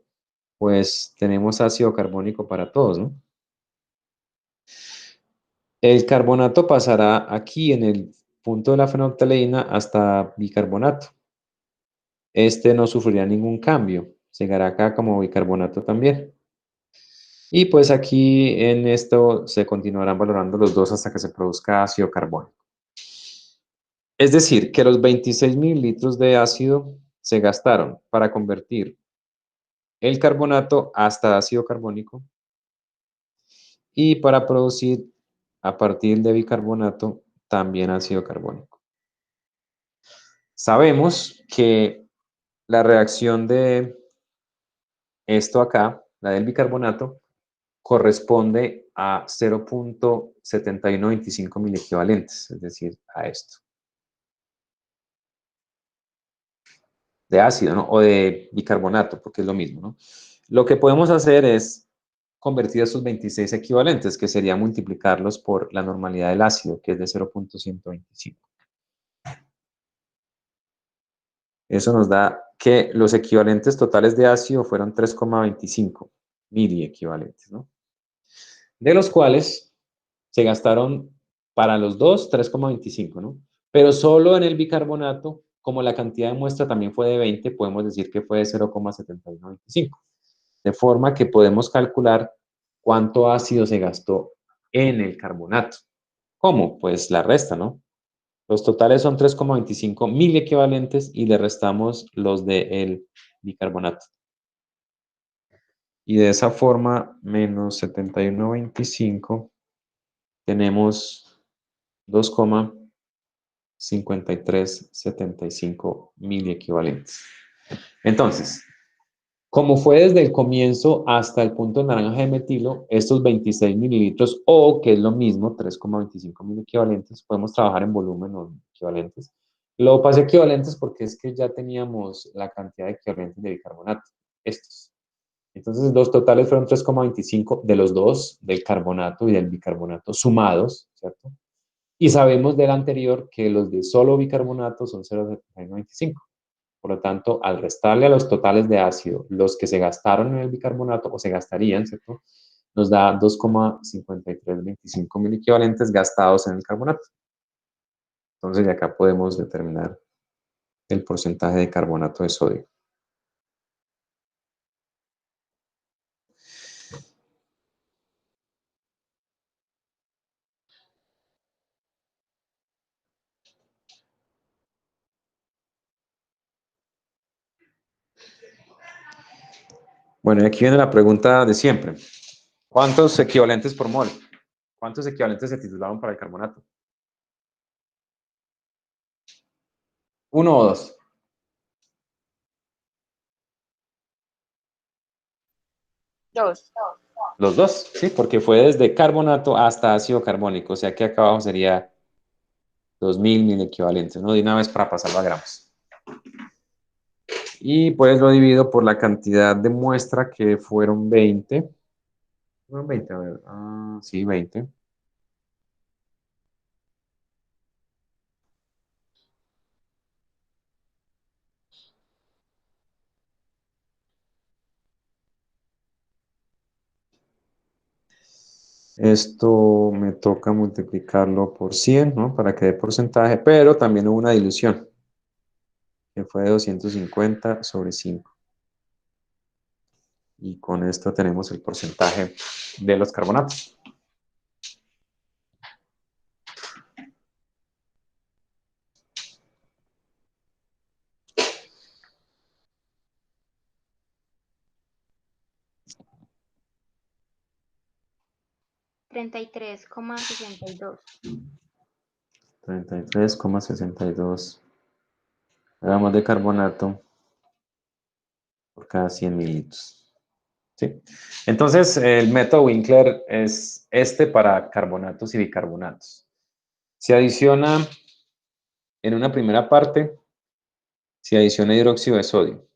pues tenemos ácido carbónico para todos, ¿no? El carbonato pasará aquí en el punto de la fenolftaleína hasta bicarbonato. Este no sufrirá ningún cambio, llegará acá como bicarbonato también. Y pues aquí en esto se continuarán valorando los dos hasta que se produzca ácido carbónico. Es decir, que los 26 mililitros de ácido se gastaron para convertir el carbonato hasta ácido carbónico y para producir a partir de bicarbonato también ácido carbónico. Sabemos que la reacción de esto acá, la del bicarbonato, corresponde a 0.7125 miliequivalentes, es decir, a esto. De ácido, ¿no? O de bicarbonato, porque es lo mismo, ¿no? Lo que podemos hacer es convertir esos 26 equivalentes, que sería multiplicarlos por la normalidad del ácido, que es de 0.125. Eso nos da que los equivalentes totales de ácido fueron 3,25 miliequivalentes, ¿no? De los cuales se gastaron para los dos 3,25, ¿no? Pero solo en el bicarbonato, como la cantidad de muestra también fue de 20, podemos decir que fue de 0,7125. De forma que podemos calcular cuánto ácido se gastó en el carbonato. ¿Cómo? Pues la resta, ¿no? Los totales son 3,25 mil equivalentes y le restamos los del bicarbonato. Y de esa forma, menos 71,25, tenemos 2,5375 mil equivalentes. Entonces, como fue desde el comienzo hasta el punto de naranja de metilo, estos 26 mililitros, o que es lo mismo, 3,25 mil equivalentes, podemos trabajar en volumen o en equivalentes. Lo pasé equivalentes porque es que ya teníamos la cantidad de equivalentes de bicarbonato, estos. Entonces, los totales fueron 3,25 de los dos, del carbonato y del bicarbonato sumados, ¿cierto? Y sabemos del anterior que los de solo bicarbonato son 0,95. Por lo tanto, al restarle a los totales de ácido los que se gastaron en el bicarbonato o se gastarían, ¿cierto? Nos da 2,5325 mil equivalentes gastados en el carbonato. Entonces, de acá podemos determinar el porcentaje de carbonato de sodio. Bueno, y aquí viene la pregunta de siempre. ¿Cuántos equivalentes por mol? ¿Cuántos equivalentes se titularon para el carbonato? ¿Uno o dos? Dos. Los dos, sí, porque fue desde carbonato hasta ácido carbónico, o sea que acá abajo sería 2000 equivalentes, ¿no? De una vez para pasarlo a gramos. Y pues lo divido por la cantidad de muestra que fueron 20. Fueron 20, a ver, sí, 20. Esto me toca multiplicarlo por 100, ¿no? Para que dé porcentaje, pero también hubo una dilución, que fue de 250 sobre 5. Y con esto tenemos el porcentaje de los carbonatos. Treinta y tres coma sesenta y dos. 33,62 gramos de carbonato por cada 100 mililitros. ¿sí? Entonces, el método Winkler es este para carbonatos y bicarbonatos. Se adiciona en una primera parte, se adiciona hidróxido de sodio.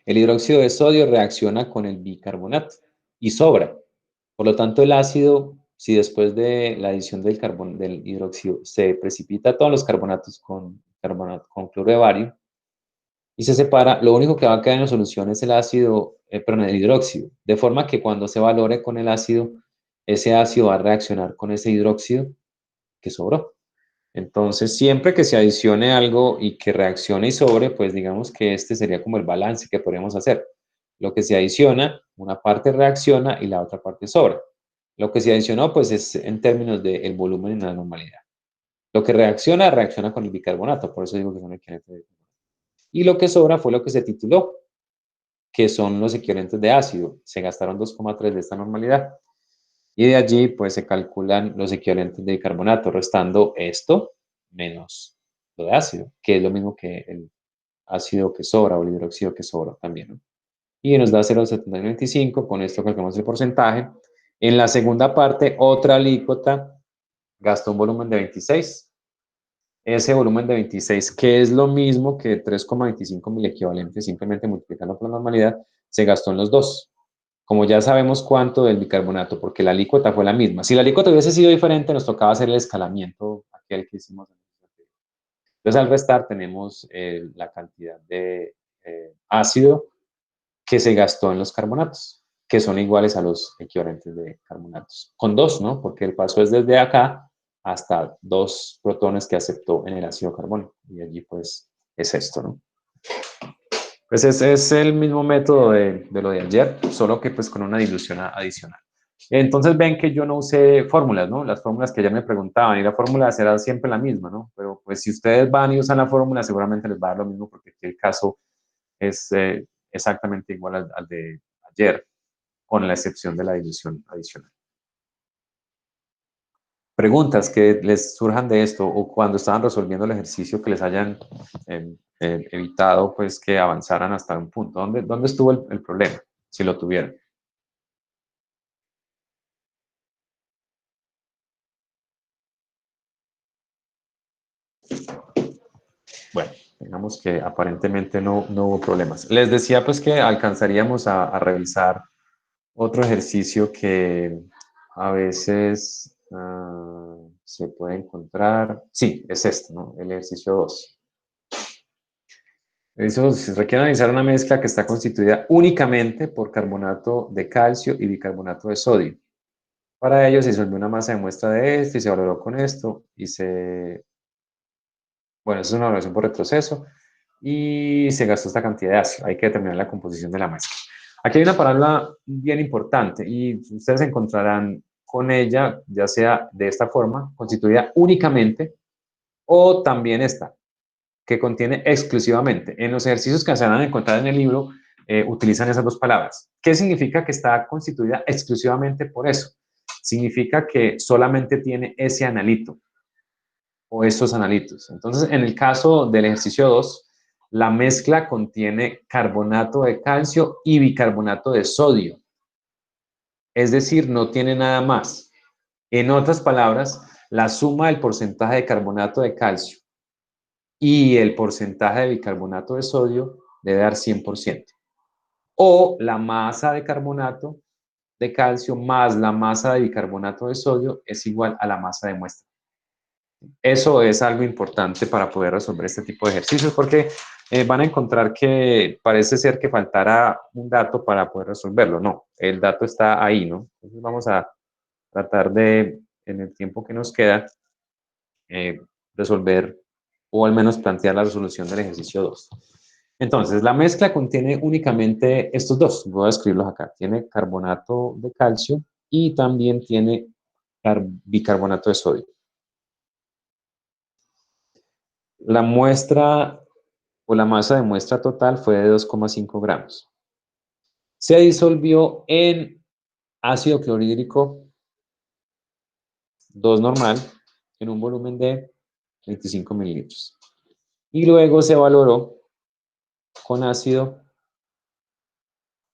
El hidróxido de sodio reacciona con el bicarbonato y sobra. Por lo tanto, el ácido, si después de la adición del hidróxido se precipita todos los carbonatos con cloro de bario y se separa, lo único que va a quedar en la solución es el ácido, perdón, el hidróxido. De forma que cuando se valore con el ácido, ese ácido va a reaccionar con ese hidróxido que sobró. Entonces, siempre que se adicione algo y que reaccione y sobre, pues digamos que este sería como el balance que podríamos hacer. Lo que se adiciona, una parte reacciona y la otra parte sobra. Lo que se adicionó, pues es en términos del volumen en la normalidad. Lo que reacciona, reacciona con el bicarbonato, por eso digo que son equivalentes de carbonato. Y lo que sobra fue lo que se tituló, que son los equivalentes de ácido. Se gastaron 2,3 de esta normalidad. Y de allí, pues se calculan los equivalentes de bicarbonato, restando esto menos lo de ácido, que es lo mismo que el ácido que sobra o el hidróxido que sobra también, ¿no? Y nos da 0,725, con esto calculamos el porcentaje. En la segunda parte, otra alícuota gastó un volumen de 26. Ese volumen de 26, que es lo mismo que 3,25 mil equivalentes, simplemente multiplicando por la normalidad, se gastó en los dos. Como ya sabemos cuánto del bicarbonato, porque la alícuota fue la misma. Si la alícuota hubiese sido diferente, nos tocaba hacer el escalamiento, aquel que hicimos. Entonces, al restar, tenemos la cantidad de ácido que se gastó en los carbonatos, que son iguales a los equivalentes de carbonatos. Con dos, ¿no? Porque el paso es desde acá hasta 2 protones que aceptó en el ácido carbónico. Y allí, pues, es esto, ¿no? Pues es el mismo método de lo de ayer, solo que pues con una dilución adicional. Entonces ven que yo no usé fórmulas, ¿no? Las fórmulas que ya me preguntaban y la fórmula será siempre la misma, ¿no? Pero pues si ustedes van y usan la fórmula seguramente les va a dar lo mismo porque aquí el caso es exactamente igual al de ayer, con la excepción de la dilución adicional. Preguntas que les surjan de esto o cuando estaban resolviendo el ejercicio que les hayan evitado pues que avanzaran hasta un punto. ¿Dónde estuvo el problema? Si lo tuvieran. Bueno, digamos que aparentemente no hubo problemas. Les decía pues que alcanzaríamos a revisar otro ejercicio que a veces se puede encontrar. Sí, es este, ¿no? El ejercicio 2. Eso se requiere analizar una mezcla que está constituida únicamente por carbonato de calcio y bicarbonato de sodio. Para ello se disolvió una masa de muestra de esto y se valoró con esto y bueno, eso es una valoración por retroceso y se gastó esta cantidad de ácido. Hay que determinar la composición de la mezcla. Aquí hay una palabra bien importante y ustedes encontrarán con ella, ya sea de esta forma, constituida únicamente o también esta, que contiene exclusivamente. En los ejercicios que se van a encontrar en el libro, utilizan esas dos palabras. ¿Qué significa que está constituida exclusivamente por eso? Significa que solamente tiene ese analito o esos analitos. Entonces, en el caso del ejercicio 2, la mezcla contiene carbonato de calcio y bicarbonato de sodio. Es decir, no tiene nada más. En otras palabras, la suma del porcentaje de carbonato de calcio y el porcentaje de bicarbonato de sodio debe dar 100%. O la masa de carbonato de calcio más la masa de bicarbonato de sodio es igual a la masa de muestra. Eso es algo importante para poder resolver este tipo de ejercicios porque van a encontrar que parece ser que faltara un dato para poder resolverlo. No, el dato está ahí, ¿no? Entonces vamos a tratar de, en el tiempo que nos queda, resolver o al menos plantear la resolución del ejercicio 2. Entonces, la mezcla contiene únicamente estos dos, voy a escribirlos acá. Tiene carbonato de calcio y también tiene bicarbonato de sodio. La muestra o la masa de muestra total fue de 2,5 gramos. Se disolvió en ácido clorhídrico 2 normal en un volumen de 25 mililitros. Y luego se valoró con ácido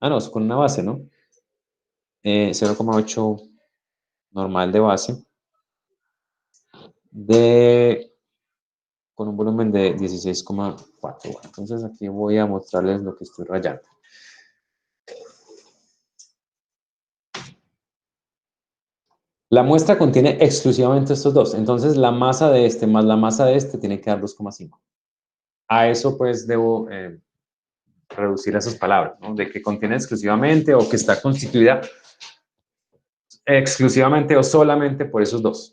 Ah, no, es con una base, ¿no? 0,8 normal de base con un volumen de 16,4. Bueno, entonces aquí voy a mostrarles lo que estoy rayando. La muestra contiene exclusivamente estos dos. Entonces la masa de este más la masa de este tiene que dar 2,5. A eso pues debo reducir esas palabras, ¿no? De que contiene exclusivamente o que está constituida exclusivamente o solamente por esos dos.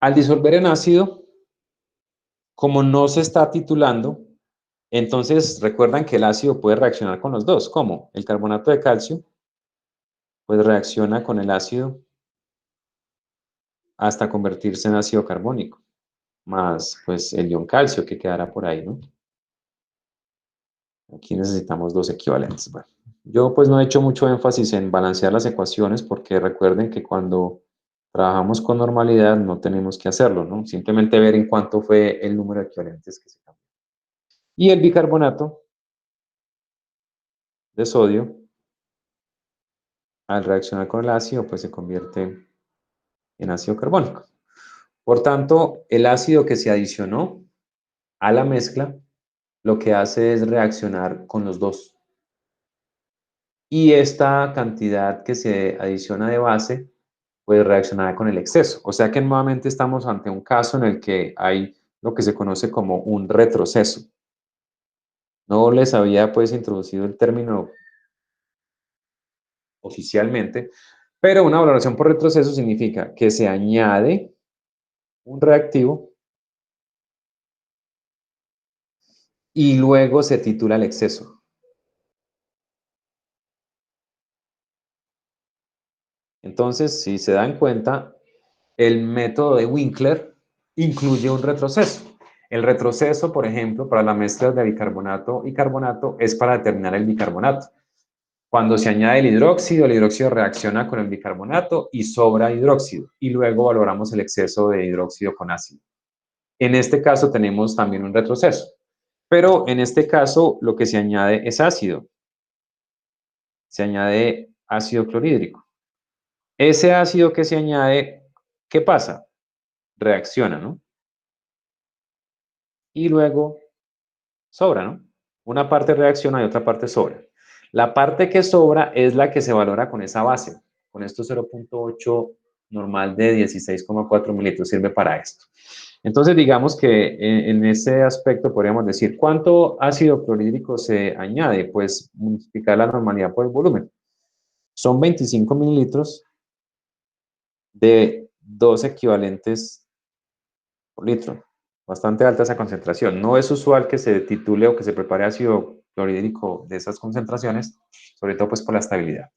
Al disolver en ácido, como no se está titulando, entonces recuerdan que el ácido puede reaccionar con los dos. ¿Cómo? El carbonato de calcio pues reacciona con el ácido hasta convertirse en ácido carbónico, más pues el ion calcio que quedará por ahí, ¿no? Aquí necesitamos dos equivalentes. Bueno, yo pues no he hecho mucho énfasis en balancear las ecuaciones porque recuerden que cuando trabajamos con normalidad no tenemos que hacerlo, ¿no? Simplemente ver en cuánto fue el número de equivalentes que se cambió. Y el bicarbonato de sodio, al reaccionar con el ácido, pues se convierte en ácido carbónico. Por tanto, el ácido que se adicionó a la mezcla lo que hace es reaccionar con los dos. Y esta cantidad que se adiciona de base puede reaccionar con el exceso. O sea que nuevamente estamos ante un caso en el que hay lo que se conoce como un retroceso. No les había pues introducido el término oficialmente, pero una valoración por retroceso significa que se añade un reactivo y luego se titula el exceso. Entonces, si se dan cuenta, el método de Winkler incluye un retroceso. El retroceso, por ejemplo, para la mezcla de bicarbonato y carbonato es para determinar el bicarbonato. Cuando se añade el hidróxido reacciona con el bicarbonato y sobra hidróxido. Y luego valoramos el exceso de hidróxido con ácido. En este caso tenemos también un retroceso. Pero en este caso lo que se añade es ácido. Se añade ácido clorhídrico. Ese ácido que se añade, ¿qué pasa? Reacciona, ¿no? Y luego sobra, ¿no? Una parte reacciona y otra parte sobra. La parte que sobra es la que se valora con esa base, con estos 0,8 normal de 16,4 mililitros, sirve para esto. Entonces, digamos que en ese aspecto podríamos decir, ¿cuánto ácido clorhídrico se añade? Pues multiplicar la normalidad por el volumen. Son 25 mililitros de 2 equivalentes por litro. Bastante alta esa concentración. No es usual que se titule o que se prepare ácido clorhídrico de esas concentraciones, sobre todo pues por la estabilidad.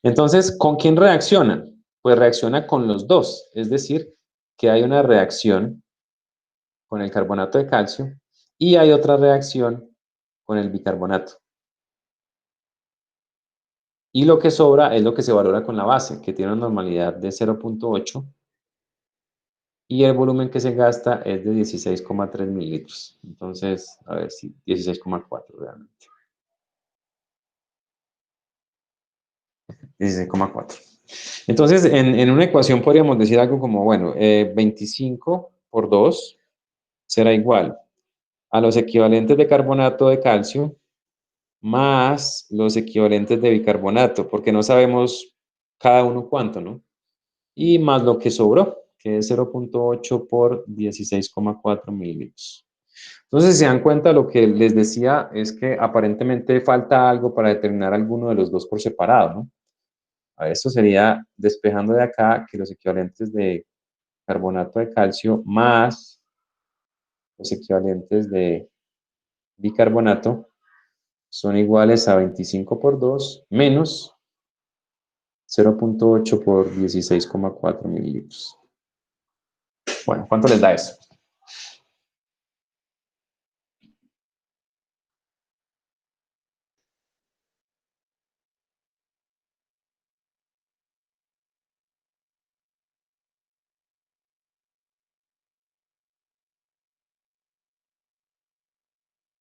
Entonces, ¿con quién reacciona? Pues reacciona con los dos, es decir, que hay una reacción con el carbonato de calcio y hay otra reacción con el bicarbonato. Y lo que sobra es lo que se valora con la base, que tiene una normalidad de 0,8 y el volumen que se gasta es de 16,3 mililitros. Entonces, a ver si 16,4 realmente. 16,4. Entonces, en una ecuación podríamos decir algo como, bueno, 25 por 2 será igual a los equivalentes de carbonato de calcio más los equivalentes de bicarbonato, porque no sabemos cada uno cuánto, ¿no? Y más lo que sobró, que es 0,8 por 16,4 mililitros. Entonces, si se dan cuenta, lo que les decía es que aparentemente falta algo para determinar alguno de los dos por separado, ¿no? A esto sería despejando de acá que los equivalentes de carbonato de calcio más los equivalentes de bicarbonato son iguales a 25 por 2 menos 0,8 por 16,4 mililitros. Bueno, ¿cuánto les da eso?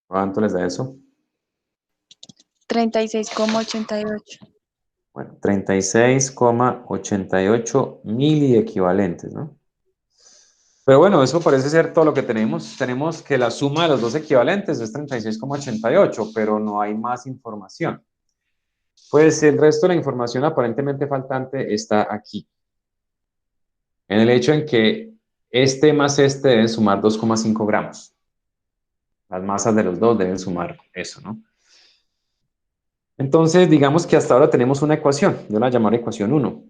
¿Cuánto les da eso? 36,88. Bueno, 36,88 miliequivalentes, ¿no? Pero bueno, eso parece ser todo lo que tenemos. Tenemos que la suma de los dos equivalentes es 36,88, pero no hay más información. Pues el resto de la información aparentemente faltante está aquí. En el hecho en que este más este deben sumar 2,5 gramos. Las masas de los dos deben sumar eso, ¿no? Entonces, digamos que hasta ahora tenemos una ecuación. Yo la llamaré ecuación 1.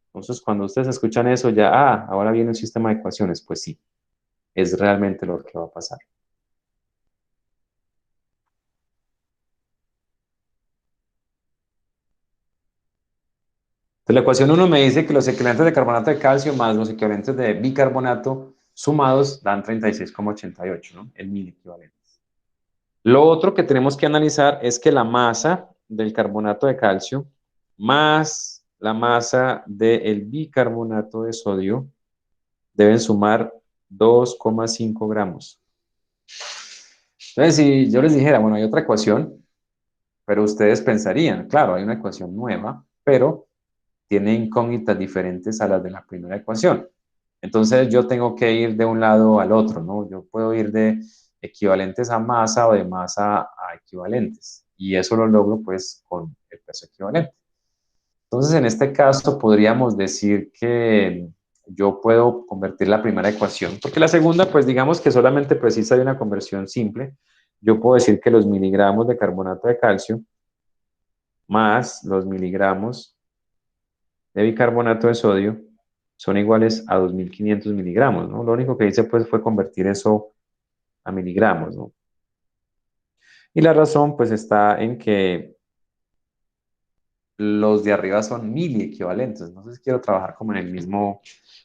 Entonces, cuando ustedes escuchan eso, ya, ahora viene un sistema de ecuaciones. Pues sí, es realmente lo que va a pasar. Entonces, la ecuación 1 me dice que los equivalentes de carbonato de calcio más los equivalentes de bicarbonato sumados dan 36,88, ¿no? El mil equivalente. Lo otro que tenemos que analizar es que la masa del carbonato de calcio más la masa del bicarbonato de sodio deben sumar 2,5 gramos. Entonces, si yo les dijera, bueno, hay otra ecuación, pero ustedes pensarían, claro, hay una ecuación nueva, pero tiene incógnitas diferentes a las de la primera ecuación. Entonces, yo tengo que ir de un lado al otro, ¿no? Yo puedo ir de equivalentes a masa o de masa a equivalentes. Y eso lo logro, pues, con el peso equivalente. Entonces, en este caso, podríamos decir que yo puedo convertir la primera ecuación, porque la segunda, pues, digamos que solamente precisa de una conversión simple. Yo puedo decir que los miligramos de carbonato de calcio más los miligramos de bicarbonato de sodio son iguales a 2.500 miligramos, ¿no? Lo único que hice, pues, fue convertir eso a miligramos, ¿no? Y la razón, pues, está en que los de arriba son miliequivalentes. Entonces, quiero trabajar como en el mismo...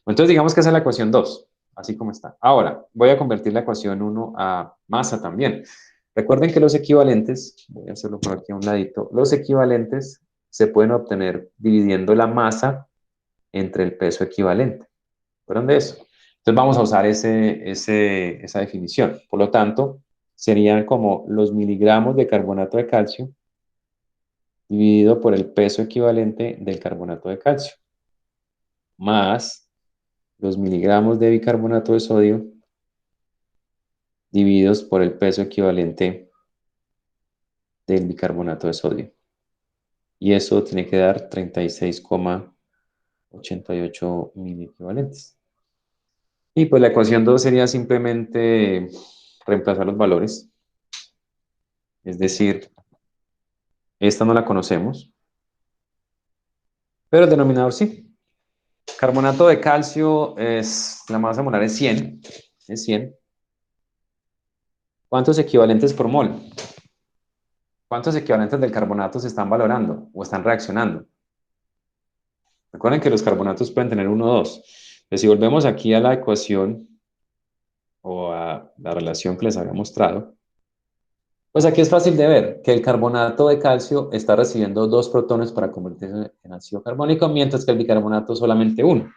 Entonces, digamos que esa es la ecuación 2, así como está. Ahora, voy a convertir la ecuación 1 a masa también. Recuerden que los equivalentes, voy a hacerlo por aquí a un ladito, los equivalentes se pueden obtener dividiendo la masa entre el peso equivalente. ¿Fueron de eso? Entonces vamos a usar esa definición. Por lo tanto, serían como los miligramos de carbonato de calcio dividido por el peso equivalente del carbonato de calcio, más los miligramos de bicarbonato de sodio divididos por el peso equivalente del bicarbonato de sodio. Y eso tiene que dar 36,88 mil equivalentes. Y pues la ecuación 2 sería simplemente reemplazar los valores. Es decir, esta no la conocemos, pero el denominador sí. Carbonato de calcio la masa molar es 100. Es 100. ¿Cuántos equivalentes por mol? ¿Cuántos equivalentes del carbonato se están valorando o están reaccionando? Recuerden que los carbonatos pueden tener 1 o 2. Pero si volvemos aquí a la ecuación o a la relación que les había mostrado, pues aquí es fácil de ver que el carbonato de calcio está recibiendo 2 protones para convertirse en ácido carbónico, mientras que el bicarbonato solamente 1.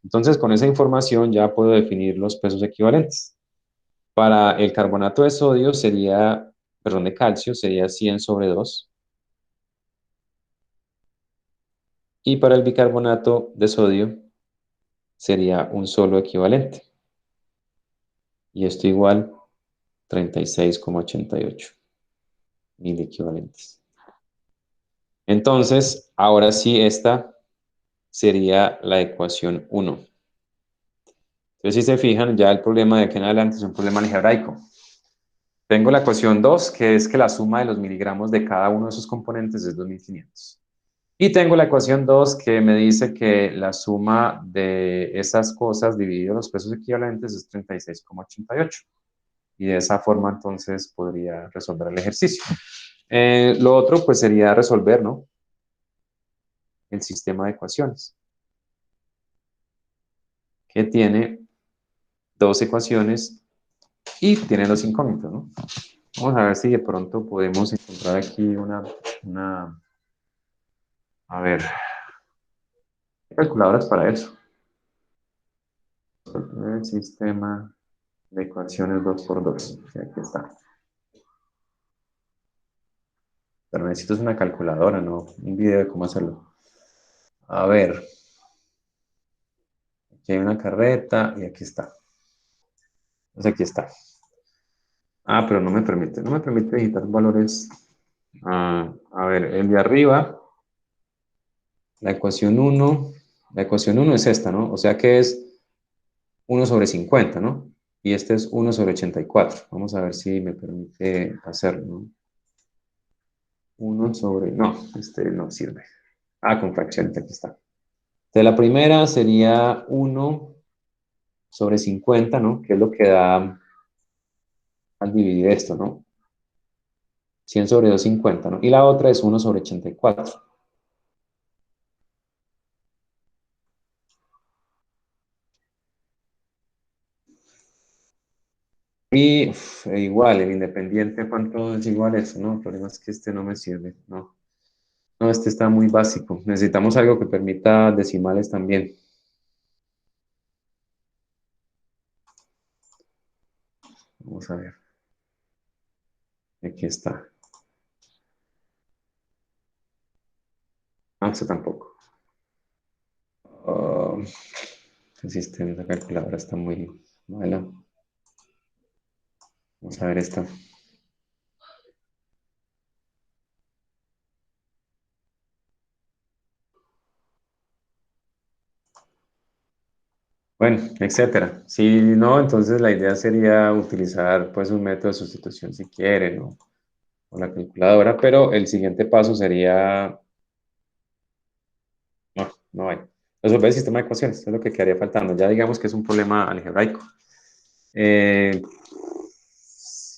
Entonces, con esa información ya puedo definir los pesos equivalentes. Para el carbonato de sodio sería, perdón, de calcio sería 100 sobre 2. Y para el bicarbonato de sodio sería un solo equivalente. Y esto igual 36,88 mil equivalentes. Entonces, ahora sí, esta sería la ecuación 1. Entonces, si se fijan, ya el problema de aquí en adelante es un problema algebraico. Tengo la ecuación 2, que es que la suma de los miligramos de cada uno de sus componentes es 2.500. Y tengo la ecuación 2 que me dice que la suma de esas cosas dividido los pesos equivalentes es 36,88. Y de esa forma entonces podría resolver el ejercicio. Lo otro pues sería resolver, ¿no? El sistema de ecuaciones, que tiene 2 ecuaciones y tiene los incógnitos, ¿no? Vamos a ver si de pronto podemos encontrar aquí a ver, calculadoras para eso. El sistema de ecuaciones 2 por 2. Aquí está. Pero necesito es una calculadora, no un video de cómo hacerlo. A ver, aquí hay una carreta y aquí está. Entonces aquí está. Ah, pero no me permite digitar valores. A ver, el de arriba, la ecuación uno es esta, ¿no? O sea que es 1/50, ¿no? Y este es 1/84. Vamos a ver si me permite hacerlo, ¿no? 1 sobre... No, este no sirve. Ah, con fracciones, aquí está. Entonces la primera sería 1/50, ¿no? Que es lo que da al dividir esto, ¿no? 100/250, ¿no? Y la otra es 1/84. Y igual, el independiente, ¿cuánto es igual eso? No, el problema es que este no me sirve, no. No, este está muy básico. Necesitamos algo que permita decimales también. Vamos a ver. Aquí está. Ah, este tampoco. Oh, el sistema de calculadora está muy mala. Vamos a ver esta. Bueno, etcétera. Si no, entonces la idea sería utilizar pues un método de sustitución si quieren, ¿no? O la calculadora, pero el siguiente paso sería, no hay. Resolver el sistema de ecuaciones, es lo que quedaría faltando. Ya digamos que es un problema algebraico.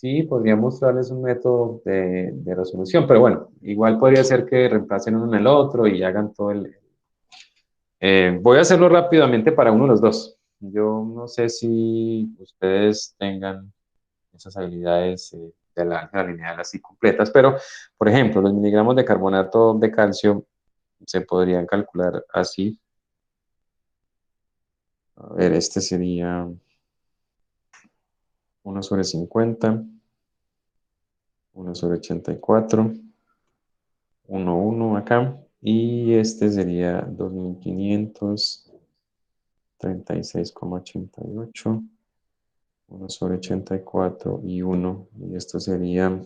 Sí, podría mostrarles un método de resolución, pero bueno, igual podría ser que reemplacen uno en el otro y hagan todo el... voy a hacerlo rápidamente para uno de los dos. Yo no sé si ustedes tengan esas habilidades de la álgebra lineal así completas, pero, por ejemplo, los miligramos de carbonato de calcio se podrían calcular así. A ver, este sería 1/50, 1/84, 1 acá, y este sería 2536,88, 1/84 y 1, y esto sería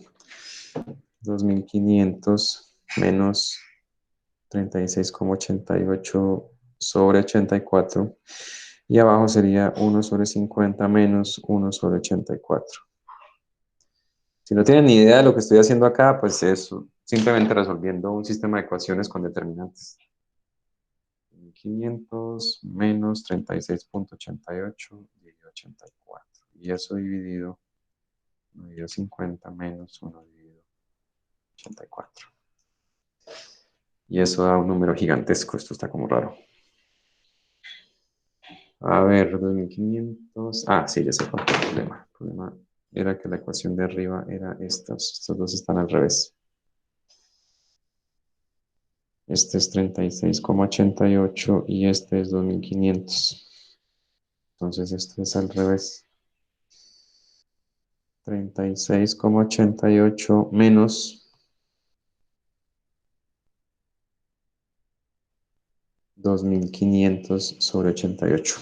2500 menos 36,88/84, y abajo sería 1/50 menos 1/84. Si no tienen ni idea de lo que estoy haciendo acá, pues es simplemente resolviendo un sistema de ecuaciones con determinantes. 500 menos 36,88 dividido 84. Y eso dividido 50 menos 1 dividido 84. Y eso da un número gigantesco. Esto está como raro. A ver, 2500. Ah, sí, ya sé cuál es el problema. El problema era que la ecuación de arriba era estos. Estos dos están al revés. Este es 36,88 y este es 2500. Entonces esto es al revés. 36,88 menos 2500/88.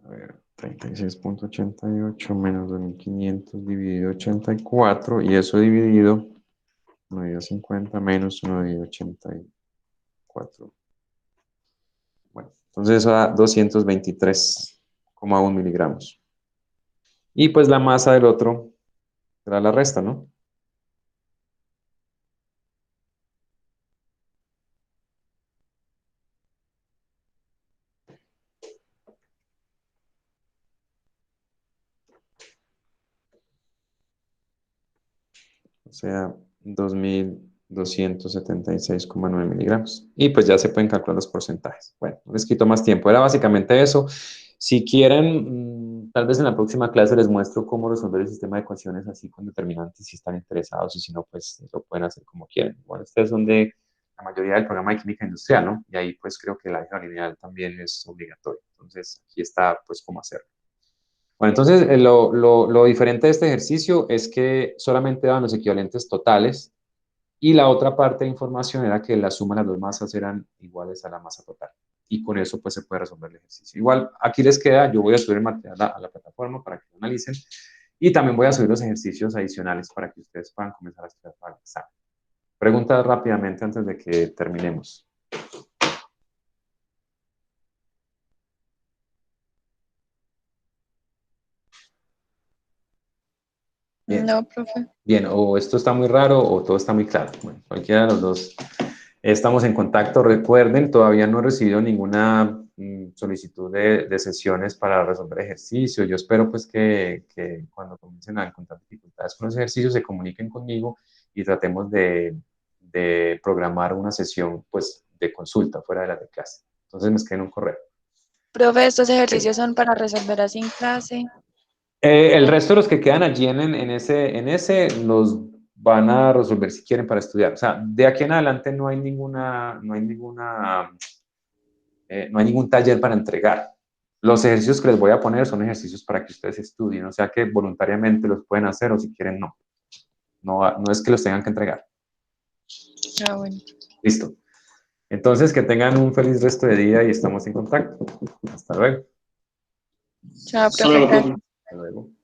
A ver, 36,88 menos 2500 dividido 84, y eso dividido 1 dividido 50 menos 1 dividido 84. Bueno, entonces eso da 223,1 miligramos. Y pues la masa del otro será la resta, ¿no? O sea, 2276,9 miligramos. Y pues ya se pueden calcular los porcentajes. Bueno, no les quito más tiempo. Era básicamente eso. Si quieren, tal vez en la próxima clase les muestro cómo resolver el sistema de ecuaciones así con determinantes si están interesados, y si no, pues lo pueden hacer como quieran. Bueno, ustedes son de la mayoría del programa de química industrial, ¿no? Y ahí pues creo que la álgebra lineal también es obligatoria. Entonces, aquí está pues cómo hacerlo. Bueno, entonces lo diferente de este ejercicio es que solamente daban los equivalentes totales y la otra parte de información era que la suma de las dos masas eran iguales a la masa total. Y con eso pues se puede resolver el ejercicio. Igual aquí les queda, yo voy a subir el material a la plataforma para que lo analicen y también voy a subir los ejercicios adicionales para que ustedes puedan comenzar a estudiar para el examen. Preguntas rápidamente antes de que terminemos. Bien. No, profe. Bien, o esto está muy raro o todo está muy claro. Bueno, cualquiera de los dos. Estamos en contacto. Recuerden, todavía no he recibido ninguna solicitud de sesiones para resolver ejercicios. Yo espero pues que cuando comiencen a encontrar dificultades con los ejercicios se comuniquen conmigo y tratemos de programar una sesión pues de consulta fuera de la de clase. Entonces me escriben un correo. Profe, estos ejercicios son para resolver así en clase. El resto de los que quedan allí en ese los van a resolver si quieren para estudiar. O sea, de aquí en adelante no hay ningún taller para entregar. Los ejercicios que les voy a poner son ejercicios para que ustedes estudien, o sea que voluntariamente los pueden hacer o si quieren no. No es que los tengan que entregar. Ah, bueno. Listo. Entonces, que tengan un feliz resto de día y estamos en contacto. Hasta luego. Chao, Hasta profe. luego, Gracias. profe. Hasta luego.